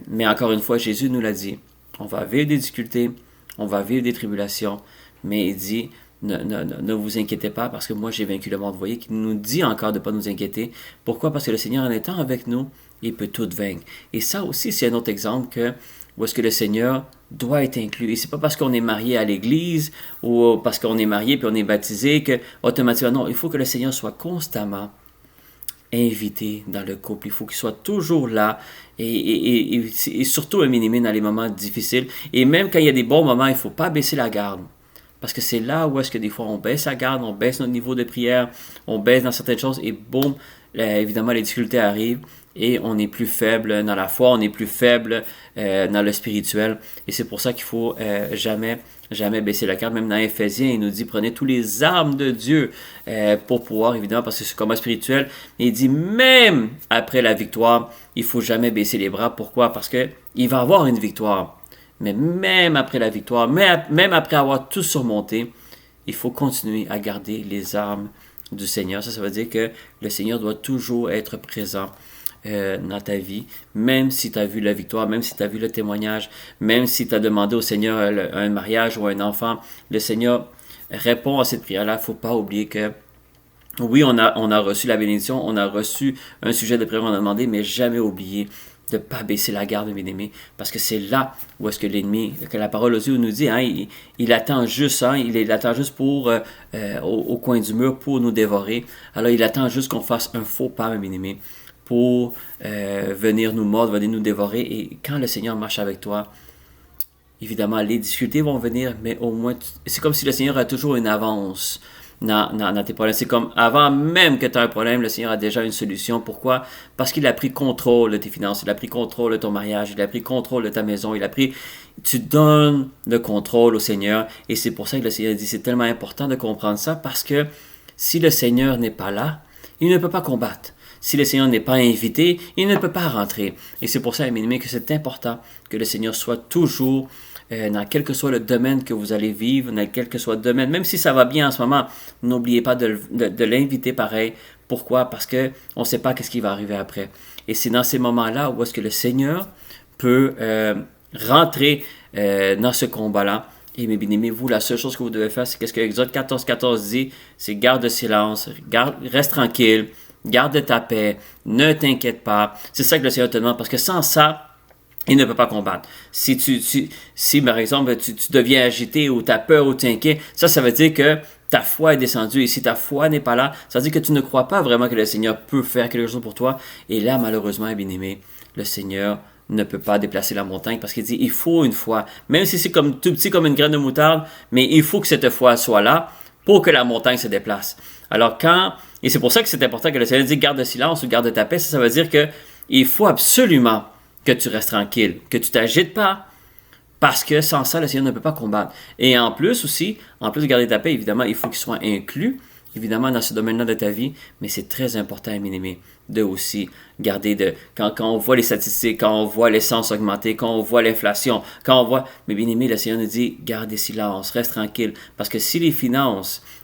Mais encore une fois, Jésus nous l'a dit, on va vivre des difficultés, on va vivre des tribulations, mais il dit, ne vous inquiétez pas parce que moi j'ai vaincu le monde. Vous voyez qu'il nous dit encore de ne pas nous inquiéter. Pourquoi? Parce que le Seigneur, en étant avec nous, il peut tout vaincre. Et ça aussi, c'est un autre exemple où est-ce que le Seigneur doit être inclus. Et c'est pas parce qu'on est marié à l'Église ou parce qu'on est marié puis on est baptisé que automatiquement, non, il faut que le Seigneur soit constamment invité dans le couple. Il faut qu'il soit toujours là et surtout un minimum dans les moments difficiles. Et même quand il y a des bons moments, il ne faut pas baisser la garde. Parce que c'est là où est-ce que des fois on baisse la garde, on baisse notre niveau de prière, on baisse dans certaines choses et boum, évidemment les difficultés arrivent et on est plus faible dans la foi, on est plus faible dans le spirituel. Et c'est pour ça qu'il faut jamais baisser la garde. Même dans Éphésiens, il nous dit prenez tous les armes de Dieu pour pouvoir, évidemment, parce que c'est un combat spirituel. Et il dit même après la victoire, il faut jamais baisser les bras. Pourquoi? Parce que il va avoir une victoire. Mais même après la victoire, même après avoir tout surmonté, il faut continuer à garder les armes du Seigneur. Ça veut dire que le Seigneur doit toujours être présent dans ta vie, même si tu as vu la victoire, même si tu as vu le témoignage, même si tu as demandé au Seigneur un mariage ou un enfant, le Seigneur répond à cette prière-là. Il ne faut pas oublier que oui, on a reçu la bénédiction, on a reçu un sujet de prière, on a demandé, mais jamais oublier de ne pas baisser la garde, bien-aimé, parce que c'est là où est-ce que l'ennemi, que la parole aussi nous dit, hein, il attend juste, hein, il attend juste pour, au coin du mur pour nous dévorer. Alors, il attend juste qu'on fasse un faux pas, bien-aimé, pour venir nous mordre, venir nous dévorer. Et quand le Seigneur marche avec toi, évidemment, les difficultés vont venir, mais au moins, c'est comme si le Seigneur a toujours une avance dans tes problèmes. C'est comme avant même que tu as un problème, le Seigneur a déjà une solution. Pourquoi? Parce qu'il a pris contrôle de tes finances, il a pris contrôle de ton mariage, il a pris contrôle de ta maison, tu donnes le contrôle au Seigneur. Et c'est pour ça que le Seigneur dit, c'est tellement important de comprendre ça, parce que si le Seigneur n'est pas là, il ne peut pas combattre. Si le Seigneur n'est pas invité, il ne peut pas rentrer. Et c'est pour ça, mes amis, que c'est important que le Seigneur soit toujours dans quel que soit le domaine que vous allez vivre, dans quel que soit le domaine, même si ça va bien en ce moment, n'oubliez pas de l'inviter pareil. Pourquoi? Parce qu'on ne sait pas ce qui va arriver après. Et c'est dans ces moments-là où est-ce que le Seigneur peut rentrer dans ce combat-là. Et mes bien-aimés, vous, la seule chose que vous devez faire, c'est qu'est-ce que Exode 14 dit, c'est garde le silence, reste tranquille, garde ta paix, ne t'inquiète pas. C'est ça que le Seigneur te demande, parce que sans ça, il ne peut pas combattre. Si par exemple, tu deviens agité ou tu as peur ou tu es inquiet, ça veut dire que ta foi est descendue. Et si ta foi n'est pas là, ça veut dire que tu ne crois pas vraiment que le Seigneur peut faire quelque chose pour toi. Et là, malheureusement, bien-aimé, le Seigneur ne peut pas déplacer la montagne, parce qu'il dit, il faut une foi. Même si c'est comme tout petit comme une graine de moutarde, mais il faut que cette foi soit là pour que la montagne se déplace. Alors et c'est pour ça que c'est important que le Seigneur dit, garde le silence ou garde ta paix. Ça veut dire que il faut absolument que tu restes tranquille, que tu t'agites pas, parce que sans ça, le Seigneur ne peut pas combattre. Et en plus de garder ta paix, évidemment, il faut qu'il soit inclus, évidemment, dans ce domaine-là de ta vie, mais c'est très important, mes amis, de aussi garder quand on voit les statistiques, quand on voit l'essence augmenter, quand on voit l'inflation, quand on voit, mais bien aimé, le Seigneur nous dit, garde silence, reste tranquille, parce que si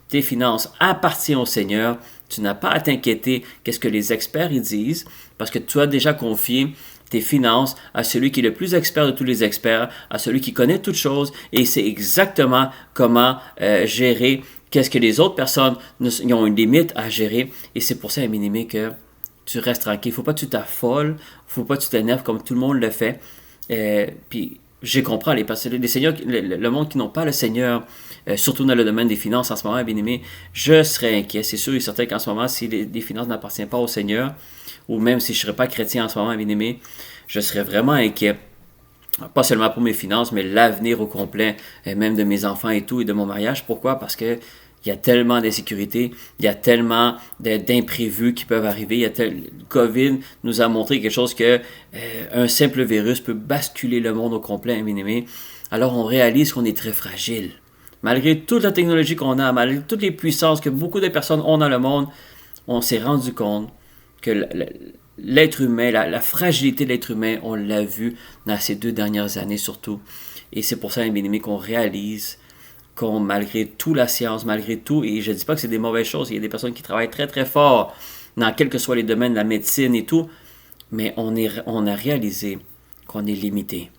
tes finances appartiennent au Seigneur, tu n'as pas à t'inquiéter qu'est-ce que les experts y disent, parce que tu as déjà confié tes finances à celui qui est le plus expert de tous les experts, à celui qui connaît toutes choses et sait exactement comment gérer qu'est-ce que les autres personnes ils ont une limite à gérer. Et c'est pour ça, bien aimé, que tu restes tranquille. Il ne faut pas que tu t'affoles, il ne faut pas que tu t'énerves comme tout le monde le fait. Puis, je comprends, les seigneurs, le monde qui n'ont pas le Seigneur, surtout dans le domaine des finances en ce moment, bien aimé, je serais inquiet. C'est sûr et certain qu'en ce moment, si les finances n'appartiennent pas au Seigneur, ou même si je ne serais pas chrétien en ce moment, bien aimé, je serais vraiment inquiet. Pas seulement pour mes finances, mais l'avenir au complet, même de mes enfants et tout, et de mon mariage. Pourquoi? Parce que il y a tellement d'insécurité, il y a tellement d'imprévus qui peuvent arriver. Le COVID nous a montré quelque chose que un simple virus peut basculer le monde au complet, bien aimé. Alors on réalise qu'on est très fragile. Malgré toute la technologie qu'on a, malgré toutes les puissances que beaucoup de personnes ont dans le monde, on s'est rendu compte que l'être humain, la fragilité de l'être humain, on l'a vu dans ces 2 dernières années surtout. Et c'est pour ça, bien aimé, qu'on réalise qu'on, malgré tout la science, malgré tout, et je ne dis pas que c'est des mauvaises choses, il y a des personnes qui travaillent très très fort dans quels que soient les domaines de la médecine et tout, mais on a réalisé qu'on est limité.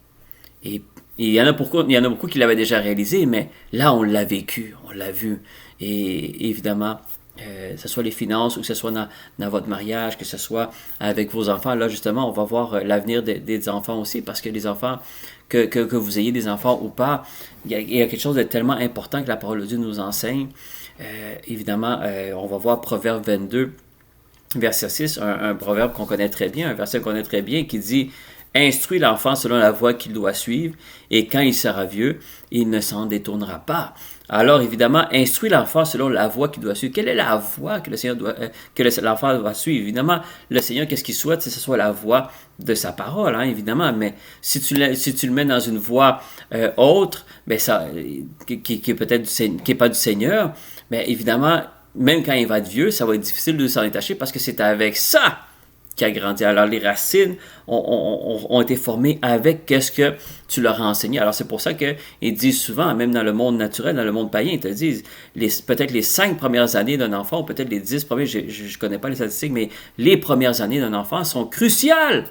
Et il y en a beaucoup qui l'avaient déjà réalisé, mais là on l'a vécu, on l'a vu. Et évidemment, que ce soit les finances ou que ce soit dans votre mariage, que ce soit avec vos enfants, là justement, on va voir l'avenir des enfants aussi, parce que les enfants, que vous ayez des enfants ou pas, il y a quelque chose de tellement important que la parole de Dieu nous enseigne. Évidemment, on va voir Proverbe 22, verset 6, un proverbe qu'on connaît très bien, un verset qu'on connaît très bien, qui dit « Instruis l'enfant selon la voie qu'il doit suivre, et quand il sera vieux, il ne s'en détournera pas. » Alors, évidemment, instruis l'enfant selon la voie qu'il doit suivre. Quelle est la voie que l'enfant doit suivre? Évidemment, le Seigneur, qu'est-ce qu'il souhaite? C'est que ce soit la voie de sa parole, hein, évidemment. Mais si tu le mets dans une voie autre, ben qui est peut-être qui n'est pas du Seigneur, ben évidemment, même quand il va être vieux, ça va être difficile de s'en détacher parce que c'est avec ça qui a grandi. Alors, les racines ont été formées avec qu'est-ce que tu leur as enseigné. Alors, c'est pour ça qu'ils disent souvent, même dans le monde naturel, dans le monde païen, ils te disent peut-être les 5 premières années d'un enfant, ou peut-être les 10 premières, je ne connais pas les statistiques, mais les premières années d'un enfant sont cruciales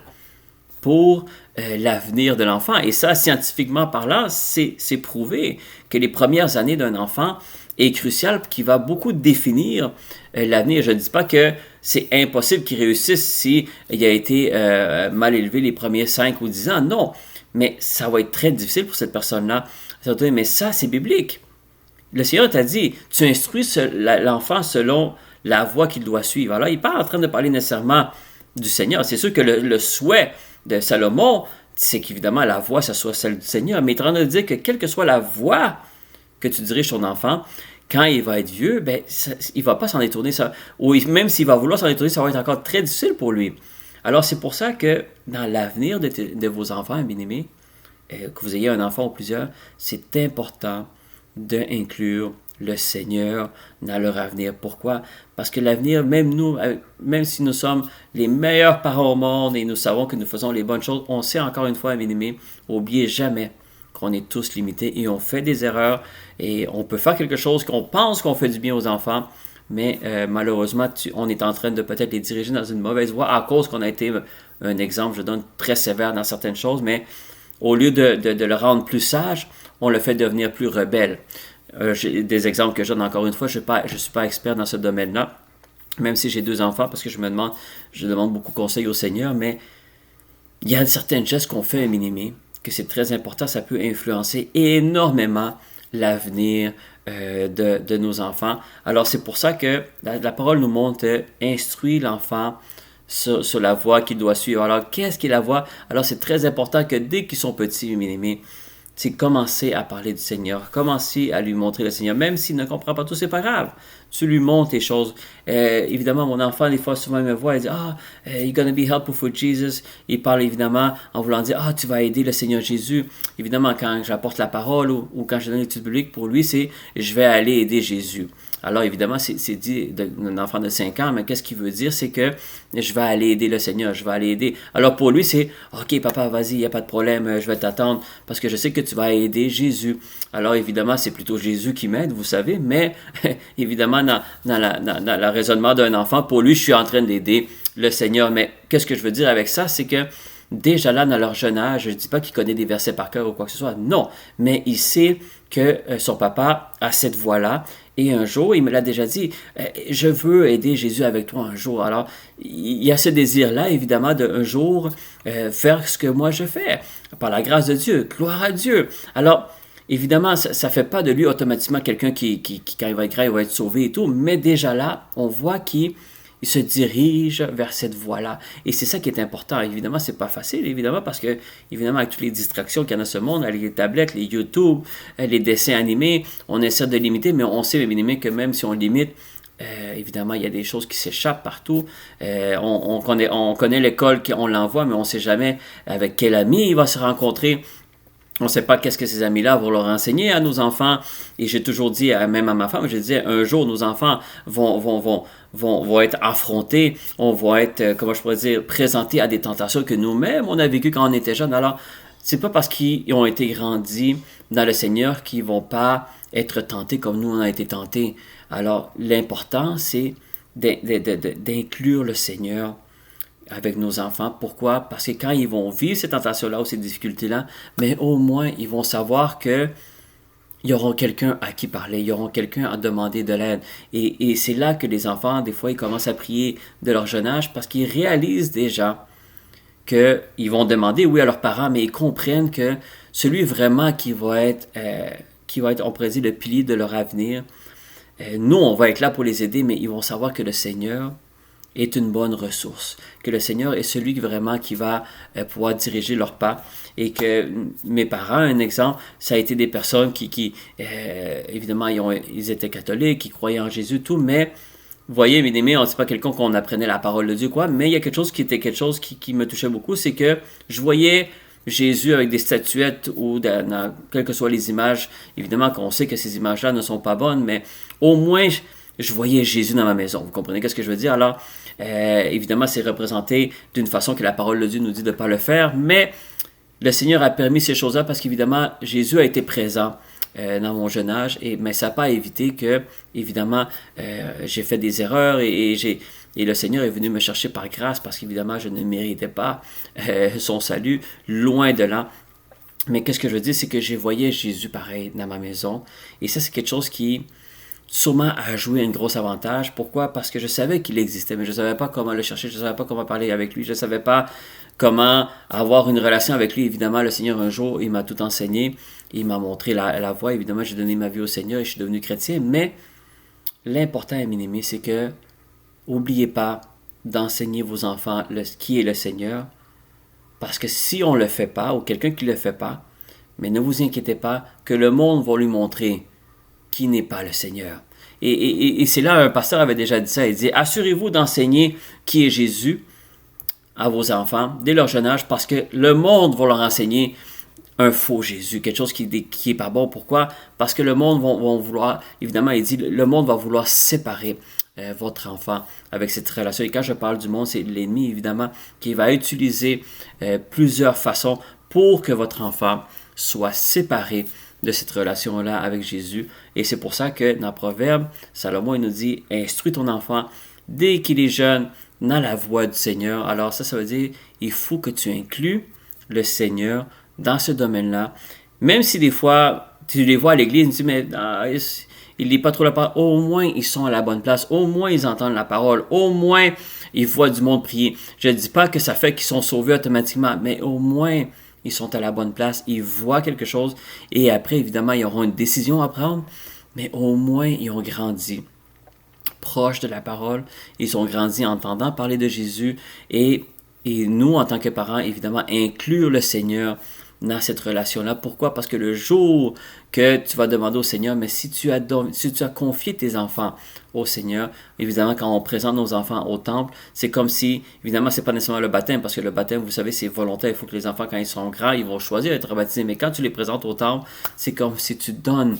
pour l'avenir de l'enfant. Et ça, scientifiquement parlant, c'est prouvé que les premières années d'un enfant est crucial, qui va beaucoup définir l'avenir. Je ne dis pas que c'est impossible qu'il réussisse s'il a été mal élevé les premiers 5 ou 10 ans. Non, mais ça va être très difficile pour cette personne-là. Mais ça, c'est biblique. Le Seigneur t'a dit, tu instruis l'enfant selon la voie qu'il doit suivre. Alors, il n'est pas en train de parler nécessairement du Seigneur. C'est sûr que le souhait de Salomon, c'est qu'évidemment, la voie, ça soit celle du Seigneur. Mais il est en train de dire que quelle que soit la voie que tu diriges ton enfant, quand il va être vieux, ben, il ne va pas s'en détourner. Ou même s'il va vouloir s'en détourner, ça va être encore très difficile pour lui. Alors, c'est pour ça que dans l'avenir de vos enfants, bien-aimés, que vous ayez un enfant ou plusieurs, c'est important d'inclure le Seigneur dans leur avenir. Pourquoi? Parce que l'avenir, même nous, même si nous sommes les meilleurs parents au monde et nous savons que nous faisons les bonnes choses, on sait encore une fois, bien-aimés, n'oubliez jamais qu'on est tous limités et on fait des erreurs et on peut faire quelque chose qu'on pense qu'on fait du bien aux enfants, mais malheureusement, on est en train de peut-être les diriger dans une mauvaise voie à cause qu'on a été un exemple, je donne, très sévère dans certaines choses, mais au lieu de le rendre plus sage, on le fait devenir plus rebelle. J'ai des exemples que je donne encore une fois, je ne suis pas expert dans ce domaine-là, même si j'ai 2 enfants, parce que je demande beaucoup de conseils au Seigneur, mais il y a certaines gestes qu'on fait à minimer, que c'est très important, ça peut influencer énormément l'avenir de nos enfants. Alors c'est pour ça que la parole nous montre, instruit l'enfant sur la voie qu'il doit suivre. Alors qu'est-ce qu'est la voie? Alors c'est très important que dès qu'ils sont petits, bien-aimés, c'est commencer à parler du Seigneur, commencer à lui montrer le Seigneur, même s'il ne comprend pas tout, c'est pas grave. Tu lui montres les choses. Évidemment, mon enfant, des fois, souvent, il me voit, il dit, you're gonna be helpful for Jesus. Il parle évidemment en voulant dire, tu vas aider le Seigneur Jésus. Évidemment, quand j'apporte la parole ou quand je donne l'étude biblique, pour lui, c'est, je vais aller aider Jésus. Alors, évidemment, c'est dit d'un enfant de 5 ans, mais qu'est-ce qu'il veut dire? C'est que je vais aller aider le Seigneur, je vais aller aider. Alors, pour lui, c'est, OK, papa, vas-y, il n'y a pas de problème, je vais t'attendre parce que je sais que tu vas aider Jésus. Alors, évidemment, c'est plutôt Jésus qui m'aide, vous savez, mais évidemment, dans le raisonnement d'un enfant, pour lui, je suis en train d'aider le Seigneur. Mais qu'est-ce que je veux dire avec ça? C'est que déjà là, dans leur jeune âge, je ne dis pas qu'il connaît des versets par cœur ou quoi que ce soit, non, mais il sait que son papa a cette voie-là. Et un jour, il me l'a déjà dit, je veux aider Jésus avec toi un jour. Alors, il y a ce désir-là, évidemment, de un jour faire ce que moi je fais, par la grâce de Dieu, gloire à Dieu. Alors, évidemment, ça ne fait pas de lui automatiquement quelqu'un qui, quand il va être grand, il va être sauvé et tout, mais déjà là, on voit qu'il se dirige vers cette voie-là. Et c'est ça qui est important. Évidemment, c'est pas facile, évidemment, parce que, évidemment, avec toutes les distractions qu'il y a dans ce monde, avec les tablettes, les YouTube, les dessins animés, on essaie de limiter, mais on sait, bien que même si on limite, évidemment, il y a des choses qui s'échappent partout. On connaît l'école qu'on l'envoie, mais on ne sait jamais avec quel ami il va se rencontrer. On ne sait pas qu'est-ce que ces amis-là vont leur enseigner à nos enfants. Et j'ai toujours dit, même à ma femme, je disais, un jour, nos enfants vont être affrontés, on va être, comment je pourrais dire, présentés à des tentations que nous-mêmes, on a vécues quand on était jeunes. Alors, c'est pas parce qu'ils ont été grandis dans le Seigneur qu'ils vont pas être tentés comme nous, on a été tentés. Alors, l'important, c'est d'inclure le Seigneur avec nos enfants. Pourquoi? Parce que quand ils vont vivre ces tentations-là ou ces difficultés-là, mais au moins, ils vont savoir que ils auront quelqu'un à qui parler, ils auront quelqu'un à demander de l'aide. Et c'est là que les enfants, des fois, ils commencent à prier de leur jeune âge parce qu'ils réalisent déjà qu'ils vont demander, oui, à leurs parents, mais ils comprennent que celui vraiment qui va être, on pourrait dire, le pilier de leur avenir, nous, on va être là pour les aider, mais ils vont savoir que le Seigneur est une bonne ressource, que le Seigneur est celui vraiment qui va pouvoir diriger leurs pas, et que mes parents, un exemple, ça a été des personnes qui évidemment, ils étaient catholiques, ils croyaient en Jésus, tout, mais vous voyez, mes amis, on ne sait pas quelqu'un qu'on apprenait la parole de Dieu, quoi, mais il y a quelque chose qui me touchait beaucoup, c'est que je voyais Jésus avec des statuettes ou dans quelles que soient les images, évidemment qu'on sait que ces images-là ne sont pas bonnes, mais au moins je voyais Jésus dans ma maison. Vous comprenez ce que je veux dire? Alors, Évidemment, c'est représenté d'une façon que la parole de Dieu nous dit de ne pas le faire, mais le Seigneur a permis ces choses-là parce qu'évidemment, Jésus a été présent dans mon jeune âge, mais ça n'a pas évité que, évidemment, j'ai fait des erreurs et le Seigneur est venu me chercher par grâce parce qu'évidemment, je ne méritais pas son salut, loin de là. Mais qu'est-ce que je veux dire, c'est que j'ai voyé Jésus pareil dans ma maison. Et ça, c'est quelque chose qui sûrement a joué un gros avantage. Pourquoi? Parce que je savais qu'il existait, mais je ne savais pas comment le chercher, je ne savais pas comment parler avec lui, je ne savais pas comment avoir une relation avec lui. Évidemment, le Seigneur, un jour, il m'a tout enseigné, il m'a montré la voie. Évidemment, j'ai donné ma vie au Seigneur et je suis devenu chrétien. Mais l'important à minimer, c'est que n'oubliez pas d'enseigner vos enfants qui est le Seigneur. Parce que si on ne le fait pas, ou quelqu'un qui ne le fait pas, mais ne vous inquiétez pas que le monde va lui montrer qui n'est pas le Seigneur. Et c'est là, un pasteur avait déjà dit ça, il dit, assurez-vous d'enseigner qui est Jésus à vos enfants dès leur jeune âge, parce que le monde va leur enseigner un faux Jésus, quelque chose qui est pas bon. Pourquoi? Parce que le monde va vouloir, évidemment, il dit, le monde va vouloir séparer votre enfant avec cette relation. Et quand je parle du monde, c'est l'ennemi, évidemment, qui va utiliser plusieurs façons pour que votre enfant soit séparé de cette relation-là avec Jésus. Et c'est pour ça que dans Proverbe, Salomon il nous dit, instruis ton enfant dès qu'il est jeune dans la voie du Seigneur. Alors ça veut dire, il faut que tu inclues le Seigneur dans ce domaine-là. Même si des fois, tu les vois à l'église, tu dis, mais il lit pas trop la parole. Au moins, ils sont à la bonne place. Au moins, ils entendent la parole. Au moins, ils voient du monde prier. Je ne dis pas que ça fait qu'ils sont sauvés automatiquement, mais au moins, ils sont à la bonne place. Ils voient quelque chose. Et après, évidemment, ils auront une décision à prendre, mais au moins, ils ont grandi proche de la parole. Ils ont grandi en entendant parler de Jésus. Et nous, en tant que parents, évidemment, inclure le Seigneur dans cette relation-là. Pourquoi? Parce que le jour que tu vas demander au Seigneur, mais si tu as confié tes enfants au Seigneur, évidemment, quand on présente nos enfants au temple, c'est comme si, évidemment, c'est pas nécessairement le baptême, parce que le baptême, vous savez, c'est volontaire. Il faut que les enfants, quand ils sont grands, ils vont choisir d'être baptisés. Mais quand tu les présentes au temple, c'est comme si tu donnes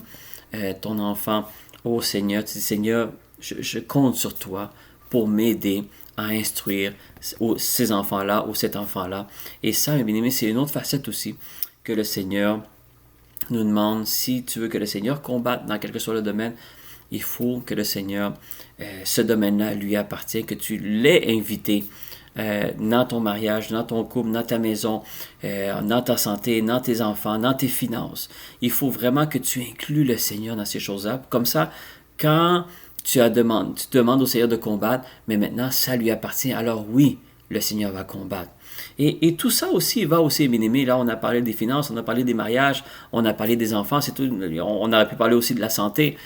ton enfant au Seigneur. Tu dis, Seigneur, je compte sur toi pour m'aider à instruire ces enfants-là ou cet enfant-là. Et ça, bien aimé, c'est une autre facette aussi que le Seigneur nous demande. Si tu veux que le Seigneur combatte dans quel que soit le domaine, il faut que le Seigneur, ce domaine-là lui appartient, que tu l'aies invité dans ton mariage, dans ton couple, dans ta maison, dans ta santé, dans tes enfants, dans tes finances. Il faut vraiment que tu inclues le Seigneur dans ces choses-là. Comme ça, quand tu demandes au Seigneur de combattre, mais maintenant, ça lui appartient. Alors oui, le Seigneur va combattre. Et tout ça aussi va aussi, bien aimé. Là, on a parlé des finances, on a parlé des mariages, on a parlé des enfants, c'est tout. On aurait pu parler aussi de la santé.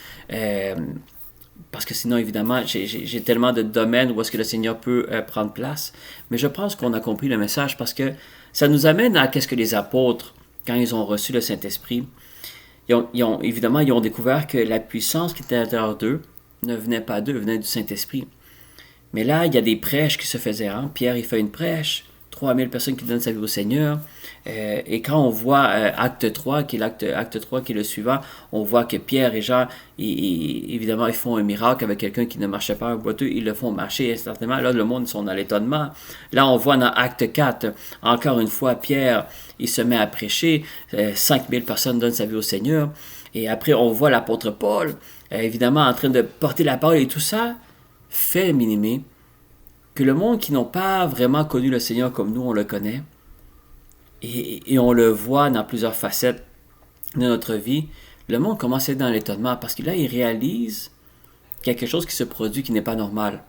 Parce que sinon, évidemment, j'ai tellement de domaines où est-ce que le Seigneur peut prendre place. Mais je pense qu'on a compris le message parce que ça nous amène à qu'est-ce que les apôtres, quand ils ont reçu le Saint-Esprit, évidemment, ils ont découvert que la puissance qui était à l'intérieur d'eux ne venait pas d'eux, venait du Saint-Esprit. Mais là, il y a des prêches qui se faisaient. Hein? Pierre, il fait une prêche, 3000 personnes qui donnent sa vie au Seigneur. Et quand on voit Acte 3, qui est l'acte 3, qui est le suivant, on voit que Pierre et Jean, évidemment, ils font un miracle avec quelqu'un qui ne marchait pas, un boiteux, ils le font marcher instantanément. Là, le monde, ils sont dans l'étonnement. Là, on voit dans Acte 4, encore une fois, Pierre, il se met à prêcher, 5000 personnes donnent sa vie au Seigneur. Et après, on voit l'apôtre Paul, évidemment, en train de porter la parole, et tout ça fait minimer que le monde qui n'ont pas vraiment connu le Seigneur comme nous, on le connaît, et on le voit dans plusieurs facettes de notre vie, le monde commence à être dans l'étonnement, parce que là, il réalise quelque chose qui se produit qui n'est pas normal.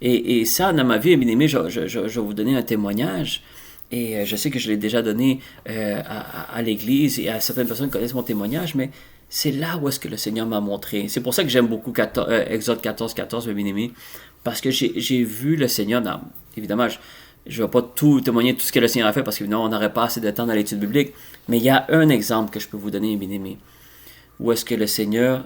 Et ça, dans ma vie, bien aimé, je vais vous donner un témoignage. Et je sais que je l'ai déjà donné à l'Église et à certaines personnes qui connaissent mon témoignage, mais c'est là où est-ce que le Seigneur m'a montré. C'est pour ça que j'aime beaucoup Exode 14, 14, bien aimé, parce que j'ai vu le Seigneur dans... Évidemment, je ne vais pas tout témoigner de tout ce que le Seigneur a fait, parce que non, on n'aurait pas assez de temps dans l'étude biblique, mais il y a un exemple que je peux vous donner, bien aimé, où est-ce que le Seigneur...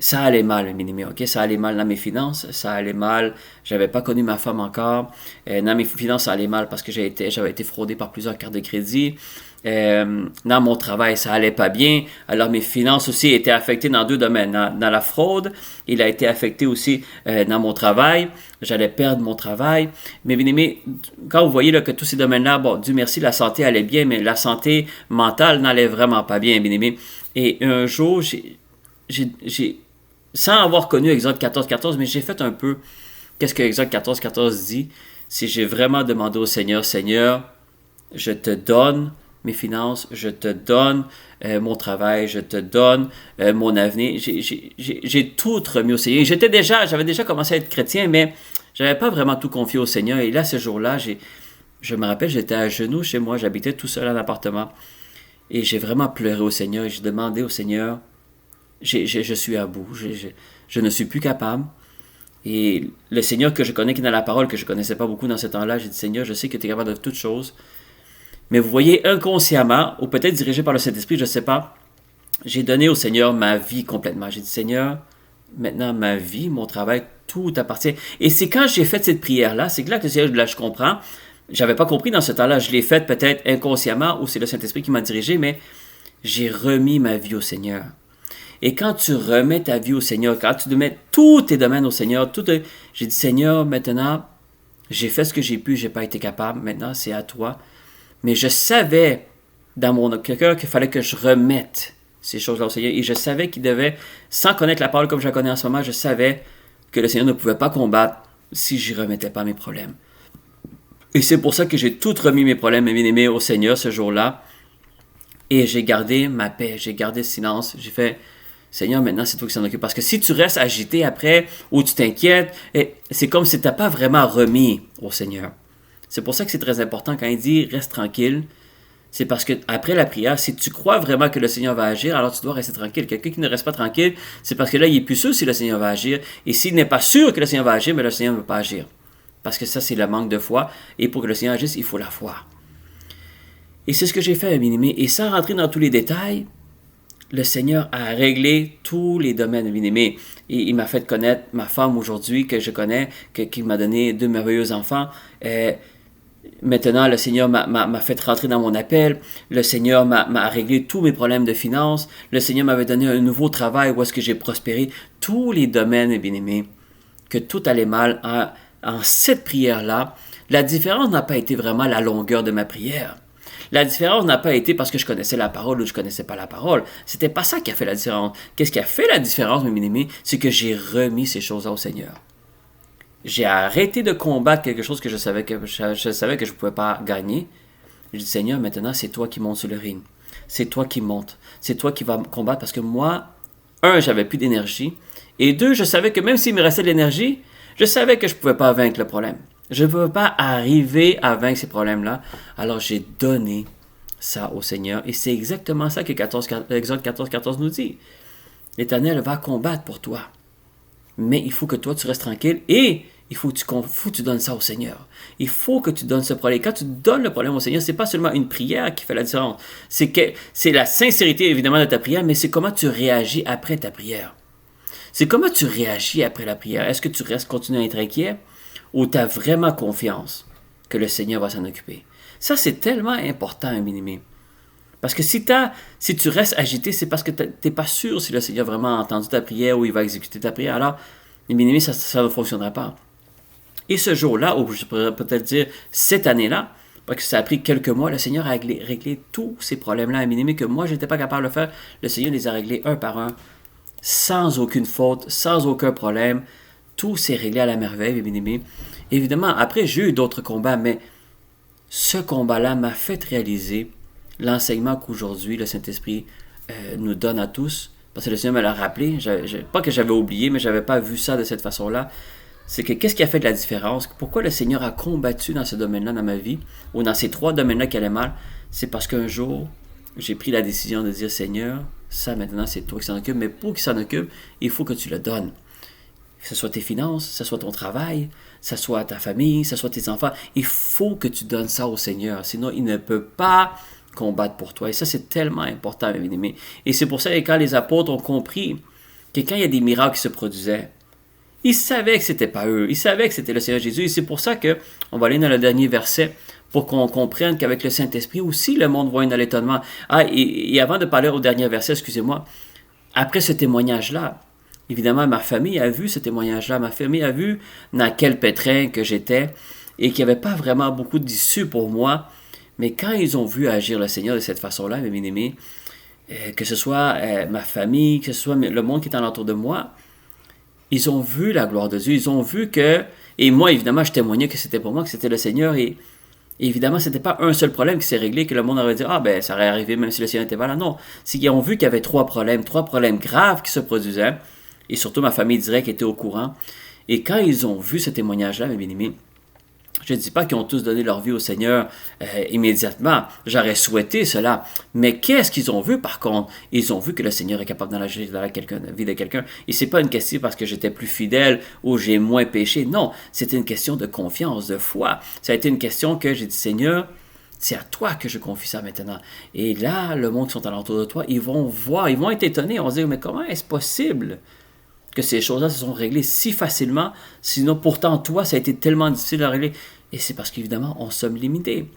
Ça allait mal, bien aimé, ok? Ça allait mal dans mes finances, ça allait mal, j'avais pas connu ma femme encore. Dans mes finances, ça allait mal parce que j'avais été fraudé par plusieurs cartes de crédit. dans mon travail, ça allait pas bien. Alors mes finances aussi étaient affectées dans deux domaines. Dans la fraude, il a été affecté aussi dans mon travail. J'allais perdre mon travail. Mais bien aimé, quand vous voyez là, que tous ces domaines-là, bon, Dieu merci, la santé allait bien, mais la santé mentale n'allait vraiment pas bien, bien aimé. Et un jour, sans avoir connu Exode 14, mais j'ai fait un peu qu'est-ce que Exode 14 dit. Si j'ai vraiment demandé au Seigneur, Seigneur, je te donne mes finances, je te donne mon travail, je te donne mon avenir. J'ai tout remis au Seigneur. J'avais déjà commencé à être chrétien, mais je n'avais pas vraiment tout confié au Seigneur. Et là, ce jour-là, je me rappelle, j'étais à genoux chez moi, j'habitais tout seul en appartement. Et j'ai vraiment pleuré au Seigneur et j'ai demandé au Seigneur, je suis à bout, je ne suis plus capable. Et le Seigneur que je connais, qui est dans la parole, que je ne connaissais pas beaucoup dans ce temps-là, j'ai dit, Seigneur, je sais que tu es capable de toutes choses. Mais vous voyez, inconsciemment, ou peut-être dirigé par le Saint-Esprit, je ne sais pas, j'ai donné au Seigneur ma vie complètement. J'ai dit, Seigneur, maintenant ma vie, mon travail, tout t'appartient. Et c'est quand j'ai fait cette prière-là, c'est que là que je comprends. J'avais pas compris dans ce temps-là, je l'ai faite peut-être inconsciemment, ou c'est le Saint-Esprit qui m'a dirigé, mais j'ai remis ma vie au Seigneur. Et quand tu remets ta vie au Seigneur, quand tu mets tous tes domaines au Seigneur, j'ai dit, Seigneur, maintenant, j'ai fait ce que j'ai pu, j'ai pas été capable, maintenant c'est à toi. Mais je savais dans mon cœur qu'il fallait que je remette ces choses-là au Seigneur. Et je savais qu'il devait, sans connaître la parole comme je la connais en ce moment, je savais que le Seigneur ne pouvait pas combattre si je ne remettais pas mes problèmes. Et c'est pour ça que j'ai tout remis mes problèmes, mes bien-aimés, au Seigneur ce jour-là. Et j'ai gardé ma paix, j'ai gardé le silence. J'ai fait, Seigneur, maintenant c'est toi qui s'en occupe. Parce que si tu restes agité après, ou tu t'inquiètes, c'est comme si tu n'as pas vraiment remis au Seigneur. C'est pour ça que c'est très important quand il dit « reste tranquille », c'est parce que après la prière, si tu crois vraiment que le Seigneur va agir, alors tu dois rester tranquille. Quelqu'un qui ne reste pas tranquille, c'est parce que là, il est plus sûr si le Seigneur va agir. Et s'il n'est pas sûr que le Seigneur va agir, mais le Seigneur ne veut pas agir. Parce que ça, c'est le manque de foi. Et pour que le Seigneur agisse, il faut la foi. Et c'est ce que j'ai fait, bien-aimé. Et sans rentrer dans tous les détails, le Seigneur a réglé tous les domaines, bien-aimé. Et il m'a fait connaître ma femme aujourd'hui, que je connais, qui m'a donné 2 merveilleux enfants. Maintenant, le Seigneur m'a fait rentrer dans mon appel. Le Seigneur m'a réglé tous mes problèmes de finances. Le Seigneur m'avait donné un nouveau travail où est-ce que j'ai prospéré. Tous les domaines, bien-aimés, que tout allait mal. En cette prière-là, la différence n'a pas été vraiment la longueur de ma prière. La différence n'a pas été parce que je connaissais la parole ou je ne connaissais pas la parole. C'était pas ça qui a fait la différence. Qu'est-ce qui a fait la différence, mes bien-aimés? C'est que j'ai remis ces choses-là au Seigneur. J'ai arrêté de combattre quelque chose que je savais que je ne pouvais pas gagner. J'ai dit, Seigneur, maintenant, c'est toi qui montes sur le ring. C'est toi qui montes. C'est toi qui vas me combattre parce que moi, 1, j'avais plus d'énergie. Et 2, je savais que même s'il me restait de l'énergie, je savais que je ne pouvais pas vaincre le problème. Je ne pouvais pas arriver à vaincre ces problèmes-là. Alors, j'ai donné ça au Seigneur. Et c'est exactement ça que Exode 14 nous dit. L'Éternel va combattre pour toi. Mais il faut que toi, tu restes tranquille et il faut que tu donnes ça au Seigneur. Il faut que tu donnes ce problème. Quand tu donnes le problème au Seigneur, ce n'est pas seulement une prière qui fait la différence. C'est la sincérité, évidemment, de ta prière, mais c'est comment tu réagis après ta prière. C'est comment tu réagis après la prière. Est-ce que tu continues à être inquiet ou tu as vraiment confiance que le Seigneur va s'en occuper? Ça, c'est tellement important, bien-aimé. Parce que si tu restes agité, c'est parce que tu n'es pas sûr si le Seigneur a vraiment entendu ta prière ou il va exécuter ta prière. Alors, bien aimé, ça ne fonctionnera pas. Et ce jour-là, ou je pourrais peut-être dire cette année-là, parce que ça a pris quelques mois, le Seigneur a réglé tous ces problèmes-là, bien aimé, que moi, je n'étais pas capable de faire. Le Seigneur les a réglés un par un, sans aucune faute, sans aucun problème. Tout s'est réglé à la merveille, bien aimé. Évidemment, après, j'ai eu d'autres combats, mais ce combat-là m'a fait réaliser l'enseignement qu'aujourd'hui le Saint-Esprit nous donne à tous, parce que le Seigneur me l'a rappelé, pas que j'avais oublié, mais je n'avais pas vu ça de cette façon-là, c'est que qu'est-ce qui a fait de la différence? Pourquoi le Seigneur a combattu dans ce domaine-là dans ma vie, ou dans ces 3 domaines-là qui allaient mal? C'est parce qu'un jour, j'ai pris la décision de dire, Seigneur, ça maintenant c'est toi qui s'en occupe, mais pour qu'il s'en occupe, il faut que tu le donnes. Que ce soit tes finances, que ce soit ton travail, que ce soit ta famille, que ce soit tes enfants, il faut que tu donnes ça au Seigneur, sinon il ne peut pas combattre pour toi. Et ça, c'est tellement important, mes bien-aimés. Et c'est pour ça que quand les apôtres ont compris que quand il y a des miracles qui se produisaient, ils savaient que c'était pas eux. Ils savaient que c'était le Seigneur Jésus. Et c'est pour ça que, on va aller dans le dernier verset, pour qu'on comprenne qu'avec le Saint-Esprit aussi, le monde voit dans l'étonnement. Ah, et avant de parler au dernier verset, excusez-moi, après ce témoignage-là, évidemment, ma famille a vu ce témoignage-là. Ma famille a vu dans quel pétrin que j'étais et qu'il n'y avait pas vraiment beaucoup d'issue pour moi. Mais quand ils ont vu agir le Seigneur de cette façon-là, mes bien-aimés, que ce soit ma famille, que ce soit le monde qui est alentour de moi, ils ont vu la gloire de Dieu. Ils ont vu que... Et moi, évidemment, je témoignais que c'était pour moi, que c'était le Seigneur. Et évidemment, ce n'était pas un seul problème qui s'est réglé, que le monde aurait dit « Ah, ben, ça aurait arrivé même si le Seigneur était pas là. » Non, c'est qu'ils ont vu qu'il y avait trois problèmes graves qui se produisaient. Et surtout, ma famille directe était au courant. Et quand ils ont vu ce témoignage-là, mes bien-aimés, je ne dis pas qu'ils ont tous donné leur vie au Seigneur immédiatement. J'aurais souhaité cela. Mais qu'est-ce qu'ils ont vu, par contre? Ils ont vu que le Seigneur est capable d'engager dans la vie de quelqu'un. Et ce n'est pas une question parce que j'étais plus fidèle ou j'ai moins péché. Non, c'était une question de confiance, de foi. Ça a été une question que j'ai dit, Seigneur, c'est à toi que je confie ça maintenant. Et là, le monde qui sont alentour de toi, ils vont voir, ils vont être étonnés. Ils vont se dire, mais comment est-ce possible que ces choses-là se sont réglées si facilement, sinon pourtant toi, ça a été tellement difficile à régler. Et c'est parce qu'évidemment, on sommes limités.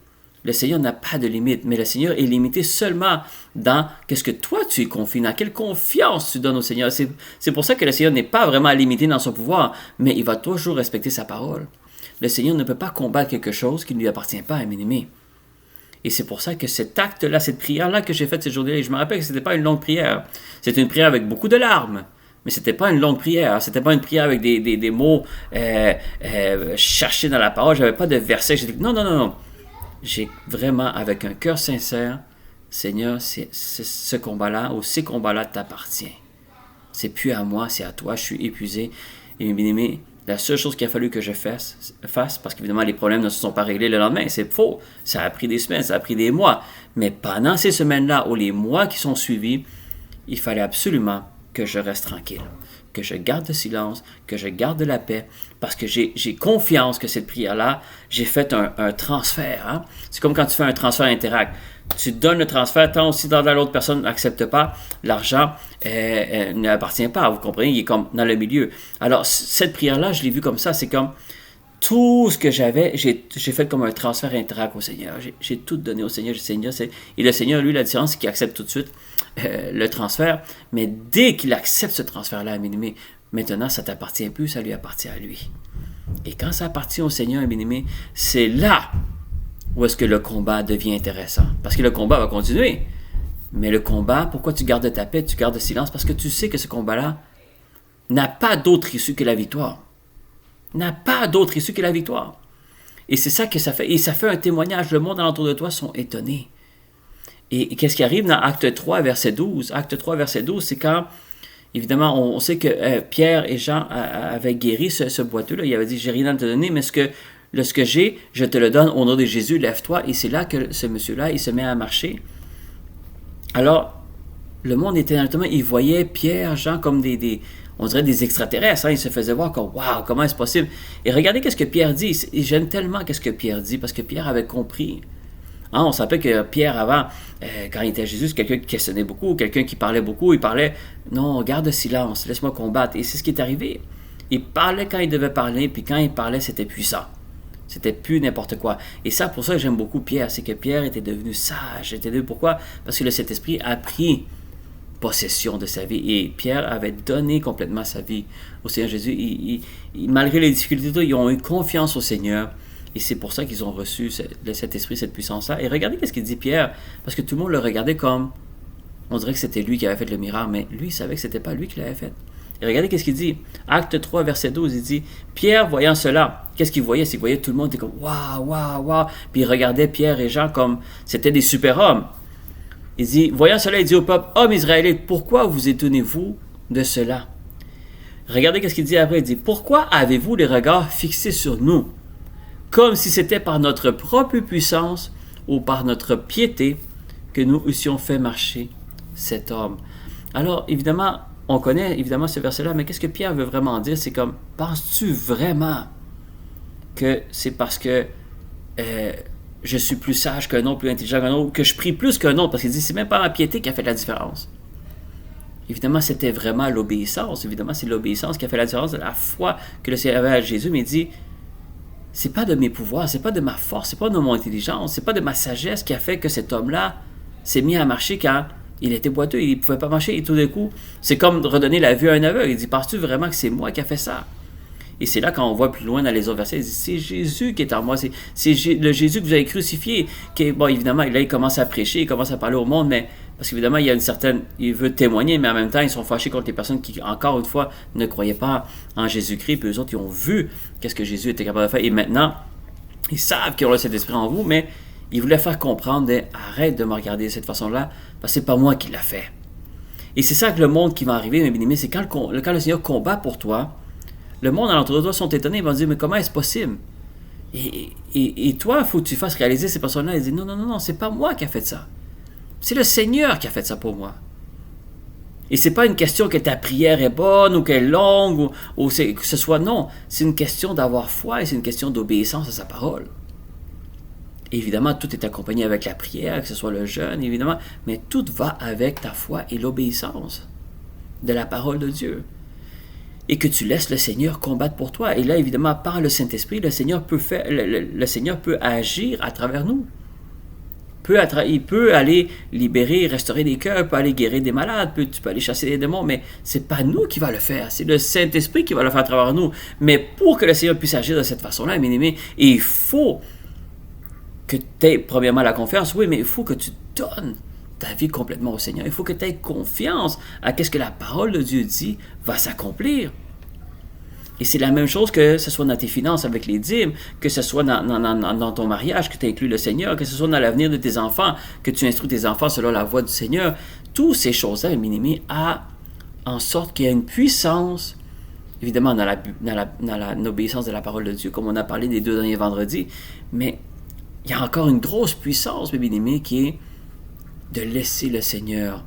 Le Seigneur n'a pas de limite, mais le Seigneur est limité seulement dans qu'est-ce que toi tu y confies, dans quelle confiance tu donnes au Seigneur. C'est pour ça que le Seigneur n'est pas vraiment limité dans son pouvoir, mais il va toujours respecter sa parole. Le Seigneur ne peut pas combattre quelque chose qui ne lui appartient pas à m'aimer. Et c'est pour ça que cet acte-là, cette prière-là que j'ai faite cette journée-là, et je me rappelle que ce n'était pas une longue prière, c'était une prière avec beaucoup de larmes. Mais ce n'était pas une longue prière. Ce n'était pas une prière avec des mots cherchés dans la parole. Je n'avais pas de versets. J'ai dit, non. J'ai vraiment, avec un cœur sincère, Seigneur, c'est ce combat-là ou ces combats-là t'appartient. C'est plus à moi, c'est à toi. Je suis épuisé. Et bien aimé, la seule chose qu'il a fallu que je fasse, parce qu'évidemment, les problèmes ne se sont pas réglés le lendemain. C'est faux. Ça a pris des semaines, ça a pris des mois. Mais pendant ces semaines-là ou les mois qui sont suivis, il fallait absolument que je reste tranquille, que je garde le silence, que je garde la paix, parce que j'ai confiance que cette prière-là, j'ai fait un transfert. Hein? C'est comme quand tu fais un transfert Interact. Tu donnes le transfert, tant si dans l'autre personne n'accepte pas, l'argent ne appartient pas, vous comprenez, il est comme dans le milieu. Alors, cette prière-là, je l'ai vue comme ça, c'est comme tout ce que j'avais, j'ai fait comme un transfert Interact au Seigneur. J'ai tout donné au Seigneur. Et le Seigneur, lui, la différence, c'est qu'il accepte tout de suite le transfert. Mais dès qu'il accepte ce transfert-là, bien-aimé, maintenant, ça ne t'appartient plus, ça lui appartient à lui. Et quand ça appartient au Seigneur, bien-aimé, c'est là où est-ce que le combat devient intéressant. Parce que le combat va continuer. Mais le combat, pourquoi tu gardes ta paix, tu gardes le silence? Parce que tu sais que ce combat-là n'a pas d'autre issue que la victoire. N'a pas d'autre issue que la victoire. Et c'est ça que ça fait. Et ça fait un témoignage. Le monde alentour de toi sont étonnés. Et qu'est-ce qui arrive dans Acte 3, verset 12? Acte 3, verset 12, c'est quand, évidemment, on sait que Pierre et Jean avaient guéri ce boiteux-là. Il avait dit, j'ai rien à te donner, mais ce que j'ai, je te le donne au nom de Jésus, lève-toi. Et c'est là que ce monsieur-là, il se met à marcher. Alors, le monde était directement, il voyait Pierre, Jean comme on dirait des extraterrestres. Hein? Ils se faisaient voir comme, waouh, comment est-ce possible? Et regardez qu'est-ce que Pierre dit. J'aime tellement qu'est-ce que Pierre dit, parce que Pierre avait compris. Hein, on s'appelle que Pierre, avant, quand il était à Jésus, c'est quelqu'un qui questionnait beaucoup, quelqu'un qui parlait beaucoup. Il parlait, non, garde le silence, laisse-moi combattre. Et c'est ce qui est arrivé. Il parlait quand il devait parler, puis quand il parlait, c'était puissant. C'était plus n'importe quoi. Et ça, pour ça que j'aime beaucoup Pierre, c'est que Pierre était devenu sage. Pourquoi? Parce que le Saint-Esprit a pris possession de sa vie. Et Pierre avait donné complètement sa vie au Seigneur Jésus. Malgré les difficultés, ils ont eu confiance au Seigneur. Et c'est pour ça qu'ils ont reçu de cet esprit, cette puissance-là. Et regardez ce qu'il dit Pierre, parce que tout le monde le regardait comme, on dirait que c'était lui qui avait fait le miracle, mais lui, il savait que c'était pas lui qui l'avait fait. Et regardez ce qu'il dit. Acte 3, verset 12, il dit, Pierre, voyant cela, qu'est-ce qu'il voyait? C'est qu'il voyait tout le monde était comme, waouh, waouh, waouh. Puis il regardait Pierre et Jean comme, c'était des super-hommes. Il dit, voyant cela, il dit au peuple, hommes israélites, pourquoi vous étonnez-vous de cela? Regardez ce qu'il dit après, il dit, pourquoi avez-vous les regards fixés sur nous? Comme si c'était par notre propre puissance ou par notre piété que nous eussions fait marcher cet homme. Alors, évidemment, on connaît évidemment ce verset-là, mais qu'est-ce que Pierre veut vraiment dire? C'est comme, penses-tu vraiment que c'est parce que je suis plus sage qu'un autre, plus intelligent qu'un autre, que je prie plus qu'un autre? Parce qu'il dit, c'est même pas ma piété qui a fait la différence. Évidemment, c'était vraiment l'obéissance. Évidemment, c'est l'obéissance qui a fait la différence de la foi que le Seigneur avait à Jésus, mais il dit, c'est pas de mes pouvoirs, c'est pas de ma force, c'est pas de mon intelligence, c'est pas de ma sagesse qui a fait que cet homme-là s'est mis à marcher quand il était boiteux, il ne pouvait pas marcher, et tout d'un coup, c'est comme redonner la vue à un aveugle. Il dit, penses-tu vraiment que c'est moi qui a fait ça? Et c'est là quand on voit plus loin dans les autres versets, il dit, c'est Jésus qui est en moi, c'est le Jésus que vous avez crucifié. Bon, évidemment, là, il commence à prêcher, il commence à parler au monde, mais parce qu'évidemment, il y a une certaine, il veut témoigner, mais en même temps, ils sont fâchés contre les personnes qui, encore une fois, ne croyaient pas en Jésus-Christ, puis eux autres, ils ont vu qu'est-ce que Jésus était capable de faire, et maintenant, ils savent qu'ils ont le Saint-Esprit en vous, mais il voulait faire comprendre, arrête de me regarder de cette façon-là, parce que c'est pas moi qui l'a fait. Et c'est ça que le monde qui va arriver, mes bien-aimés, c'est quand le Seigneur combat pour toi, le monde alentour de toi sont étonnés, ils vont dire, mais comment est-ce possible? Et toi, il faut que tu fasses réaliser ces personnes-là, ils disent, non, c'est pas moi qui a fait ça. C'est le Seigneur qui a fait ça pour moi. Et c'est pas une question que ta prière est bonne ou qu'elle est longue, ou que ce soit, non. C'est une question d'avoir foi et c'est une question d'obéissance à sa parole. Évidemment, tout est accompagné avec la prière, que ce soit le jeûne, évidemment, mais tout va avec ta foi et l'obéissance de la parole de Dieu. Et que tu laisses le Seigneur combattre pour toi. Et là, évidemment, par le Saint-Esprit, le Seigneur peut agir à travers nous. Il peut aller libérer, restaurer des cœurs, peut aller guérir des malades, tu peux aller chasser des démons, mais c'est pas nous qui va le faire, c'est le Saint-Esprit qui va le faire à travers nous. Mais pour que le Seigneur puisse agir de cette façon-là, bien aimé, il faut que tu aies premièrement la confiance, oui, mais il faut que tu donnes ta vie complètement au Seigneur. Il faut que tu aies confiance à ce que la parole de Dieu dit va s'accomplir. Et c'est la même chose que ce soit dans tes finances avec les dîmes, que ce soit dans ton mariage, que tu inclus le Seigneur, que ce soit dans l'avenir de tes enfants, que tu instruis tes enfants selon la voie du Seigneur. Toutes ces choses-là, bien-aimé, en sorte qu'il y a une puissance, évidemment dans l'obéissance de la parole de Dieu, comme on a parlé des 2 derniers vendredis, mais il y a encore une grosse puissance, bien-aimé, qui est de laisser le Seigneur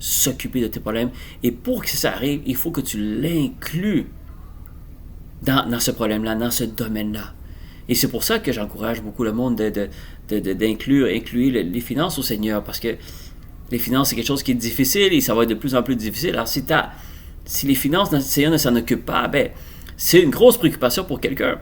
s'occuper de tes problèmes. Et pour que ça arrive, il faut que tu l'inclues dans ce problème-là, dans ce domaine-là. Et c'est pour ça que j'encourage beaucoup le monde d'inclure les finances au Seigneur, parce que les finances, c'est quelque chose qui est difficile et ça va être de plus en plus difficile. Alors, si les finances, le Seigneur ne s'en occupe pas, c'est une grosse préoccupation pour quelqu'un.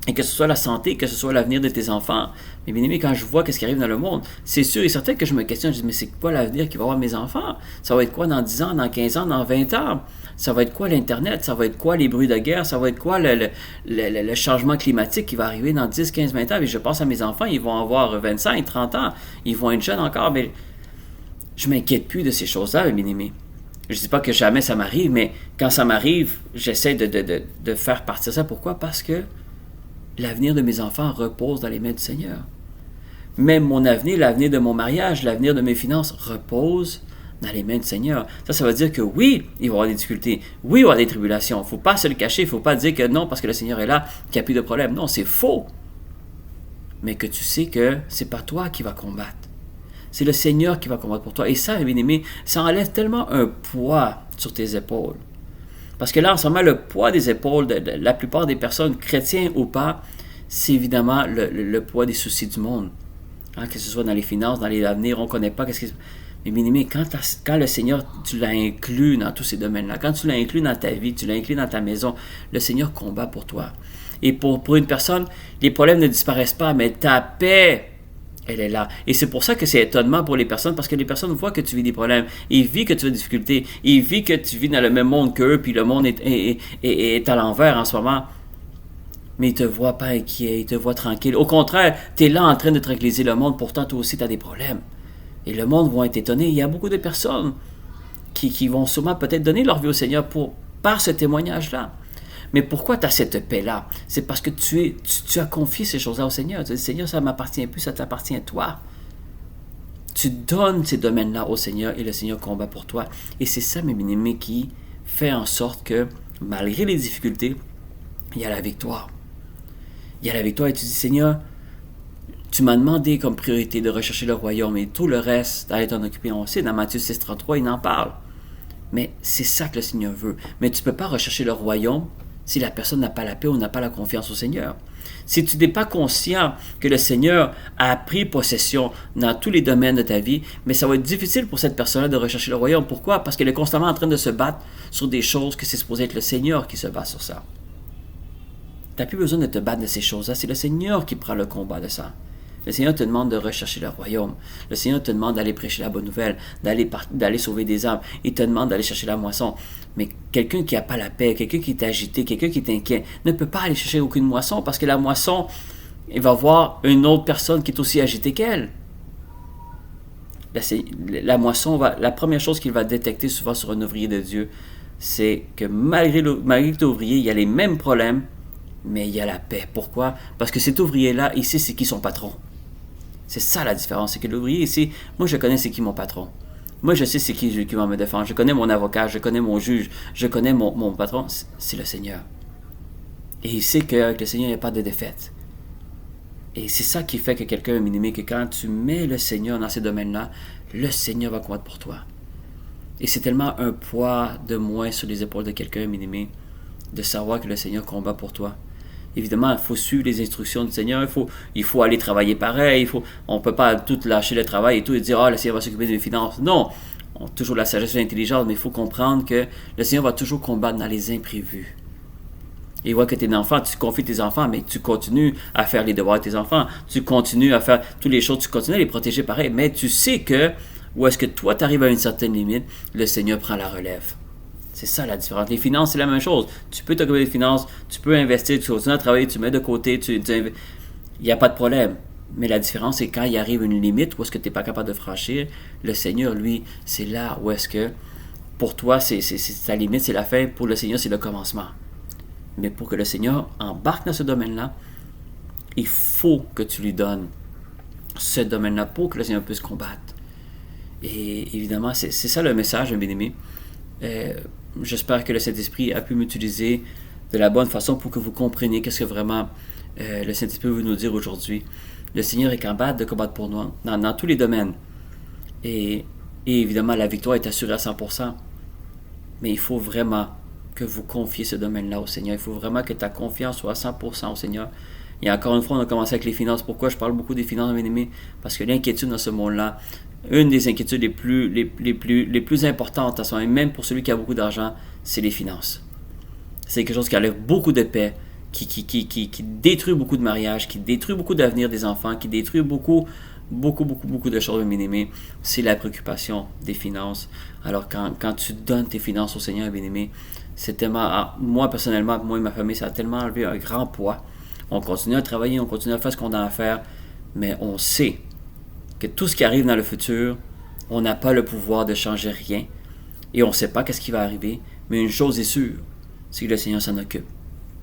Et que ce soit la santé, que ce soit l'avenir de tes enfants. Mais bien aimé, quand je vois ce qui arrive dans le monde, c'est sûr et certain que je me questionne, je dis, mais c'est quoi l'avenir qui va avoir mes enfants? Ça va être quoi dans 10 ans, dans 15 ans, dans 20 ans? Ça va être quoi l'Internet? Ça va être quoi les bruits de guerre? Ça va être quoi le changement climatique qui va arriver dans 10, 15, 20 ans? Et je pense à mes enfants, ils vont avoir 25, 30 ans. Ils vont être jeunes encore, mais je ne m'inquiète plus de ces choses-là, bien aimé. Je ne dis pas que jamais ça m'arrive, mais quand ça m'arrive, j'essaie de faire partir ça. Pourquoi? Parce que l'avenir de mes enfants repose dans les mains du Seigneur. Même mon avenir, l'avenir de mon mariage, l'avenir de mes finances repose dans les mains du Seigneur. Ça veut dire que oui, il va y avoir des difficultés, oui, il va y avoir des tribulations. Il ne faut pas se le cacher, il ne faut pas dire que non, parce que le Seigneur est là, qu'il n'y a plus de problème. Non, c'est faux. Mais que tu sais que ce n'est pas toi qui vas combattre. C'est le Seigneur qui va combattre pour toi. Et ça, bien aimé, ça enlève tellement un poids sur tes épaules. Parce que là, en ce moment, le poids des épaules de la plupart des personnes, chrétiens ou pas, c'est évidemment le poids des soucis du monde. Que ce soit dans les finances, dans les avenirs, on ne connaît pas. Mais bien aimé, quand le Seigneur, tu l'as inclus dans tous ces domaines-là, quand tu l'as inclus dans ta vie, tu l'as inclus dans ta maison, le Seigneur combat pour toi. Et pour une personne, les problèmes ne disparaissent pas, mais ta paix, elle est là. Et c'est pour ça que c'est étonnement pour les personnes, parce que les personnes voient que tu vis des problèmes. Ils vivent que tu as des difficultés. Ils vivent que tu vis dans le même monde qu'eux, puis le monde est à l'envers en ce moment. Mais ils ne te voient pas inquiet, ils te voient tranquille. Au contraire, tu es là en train de tranquilliser le monde, pourtant toi aussi tu as des problèmes. Et le monde va être étonné. Il y a beaucoup de personnes qui vont sûrement peut-être donner leur vie au Seigneur par ce témoignage-là. Mais pourquoi tu as cette paix-là? C'est parce que tu as confié ces choses-là au Seigneur. Tu dis, Seigneur, ça ne m'appartient plus, ça t'appartient à toi. Tu donnes ces domaines-là au Seigneur et le Seigneur combat pour toi. Et c'est ça, mes bien-aimés, qui fait en sorte que, malgré les difficultés, il y a la victoire. Il y a la victoire et tu dis, Seigneur, tu m'as demandé comme priorité de rechercher le royaume et tout le reste d'aller t'en occuper. On sait, dans Matthieu 6,33, il en parle. Mais c'est ça que le Seigneur veut. Mais tu ne peux pas rechercher le royaume si la personne n'a pas la paix ou n'a pas la confiance au Seigneur. Si tu n'es pas conscient que le Seigneur a pris possession dans tous les domaines de ta vie, mais ça va être difficile pour cette personne-là de rechercher le royaume. Pourquoi? Parce qu'elle est constamment en train de se battre sur des choses que c'est supposé être le Seigneur qui se bat sur ça. Tu n'as plus besoin de te battre de ces choses-là. C'est le Seigneur qui prend le combat de ça. Le Seigneur te demande de rechercher le royaume. Le Seigneur te demande d'aller prêcher la bonne nouvelle, d'aller sauver des âmes. Il te demande d'aller chercher la moisson. Mais quelqu'un qui n'a pas la paix, quelqu'un qui est agité, quelqu'un qui est inquiet, ne peut pas aller chercher aucune moisson parce que la moisson, il va voir une autre personne qui est aussi agitée qu'elle. La moisson, la première chose qu'il va détecter souvent sur un ouvrier de Dieu, c'est que malgré que tu es ouvrier, il y a les mêmes problèmes, mais il y a la paix. Pourquoi? Parce que cet ouvrier-là, il sait c'est qui son patron. C'est ça la différence, c'est que l'ouvrier ici, moi je connais c'est qui mon patron. Moi je sais c'est qui va me défendre. Je connais mon avocat, je connais mon juge, je connais mon patron, c'est le Seigneur. Et il sait qu'avec le Seigneur, il n'y a pas de défaite. Et c'est ça qui fait que quelqu'un est minimé, que quand tu mets le Seigneur dans ces domaines-là, le Seigneur va combattre pour toi. Et c'est tellement un poids de moins sur les épaules de quelqu'un minimé, de savoir que le Seigneur combat pour toi. Évidemment, il faut suivre les instructions du Seigneur, il faut aller travailler pareil, on ne peut pas tout lâcher le travail et tout et dire « Ah, le Seigneur va s'occuper des finances ». Non, on a toujours la sagesse et l'intelligence, mais il faut comprendre que le Seigneur va toujours combattre dans les imprévus. Et il voit que tes enfants, tu confies tes enfants, mais tu continues à faire les devoirs de tes enfants, tu continues à faire toutes les choses, tu continues à les protéger pareil, mais tu sais que où est-ce que toi tu arrives à une certaine limite, le Seigneur prend la relève. C'est ça la différence. Les finances, c'est la même chose. Tu peux t'occuper des finances, tu peux investir, tu continues à travailler, tu mets de côté, il n'y a pas de problème. Mais la différence, c'est quand il arrive une limite où est-ce que tu n'es pas capable de franchir, le Seigneur, lui, c'est là où est-ce que, pour toi, c'est ta limite, c'est la fin. Pour le Seigneur, c'est le commencement. Mais pour que le Seigneur embarque dans ce domaine-là, il faut que tu lui donnes ce domaine-là pour que le Seigneur puisse combattre. Et évidemment, c'est ça le message, bien aimé. J'espère que le Saint-Esprit a pu m'utiliser de la bonne façon pour que vous compreniez qu'est-ce que vraiment le Saint-Esprit veut nous dire aujourd'hui. Le Seigneur est capable de combattre pour nous dans tous les domaines. Et évidemment, la victoire est assurée à 100%. Mais il faut vraiment que vous confiez ce domaine-là au Seigneur. Il faut vraiment que ta confiance soit à 100% au Seigneur. Et encore une fois, on a commencé avec les finances. Pourquoi je parle beaucoup des finances, bien aimés? Parce que l'inquiétude dans ce monde-là, une des inquiétudes les plus importantes, et même pour celui qui a beaucoup d'argent, c'est les finances. C'est quelque chose qui enlève beaucoup de paix, qui détruit beaucoup de mariages, qui détruit beaucoup d'avenir des enfants, qui détruit beaucoup de choses, bien aimé. C'est la préoccupation des finances. Alors quand tu donnes tes finances au Seigneur, bien aimé, c'est tellement, moi personnellement, moi et ma famille, ça a tellement enlevé un grand poids. On continue à travailler, on continue à faire ce qu'on a à faire, mais on sait que tout ce qui arrive dans le futur, on n'a pas le pouvoir de changer rien et on ne sait pas qu'est-ce qui va arriver, mais une chose est sûre, c'est que le Seigneur s'en occupe.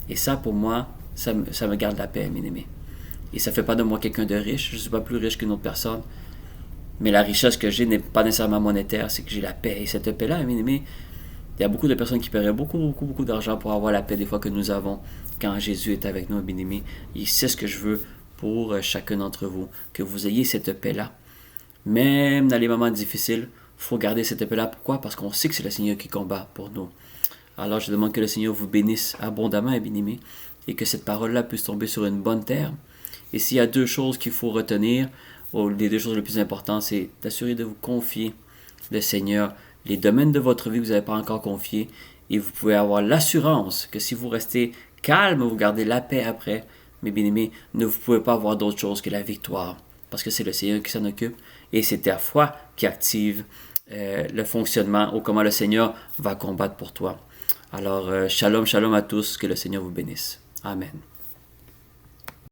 Et ça, pour moi, ça me garde la paix, bien aimé. Et ça ne fait pas de moi quelqu'un de riche, je ne suis pas plus riche qu'une autre personne, mais la richesse que j'ai n'est pas nécessairement monétaire, c'est que j'ai la paix. Et cette paix-là, bien aimé, il y a beaucoup de personnes qui paieraient beaucoup d'argent pour avoir la paix des fois que nous avons quand Jésus est avec nous, bien aimé. Il sait ce que je veux pour chacun d'entre vous, que vous ayez cette paix-là. Même dans les moments difficiles, il faut garder cette paix-là. Pourquoi? Parce qu'on sait que c'est le Seigneur qui combat pour nous. Alors je demande que le Seigneur vous bénisse abondamment, bien aimé, et que cette parole-là puisse tomber sur une bonne terre. Et s'il y a deux choses qu'il faut retenir, les deux choses les plus importantes, c'est d'assurer de vous confier le Seigneur les domaines de votre vie que vous n'avez pas encore confiés, et vous pouvez avoir l'assurance que si vous restez calme, vous gardez la paix après, mes bien-aimés, vous ne pouvez pas avoir d'autre chose que la victoire, parce que c'est le Seigneur qui s'en occupe, et c'est ta foi qui active le fonctionnement, ou comment le Seigneur va combattre pour toi. Alors, shalom à tous, que le Seigneur vous bénisse. Amen.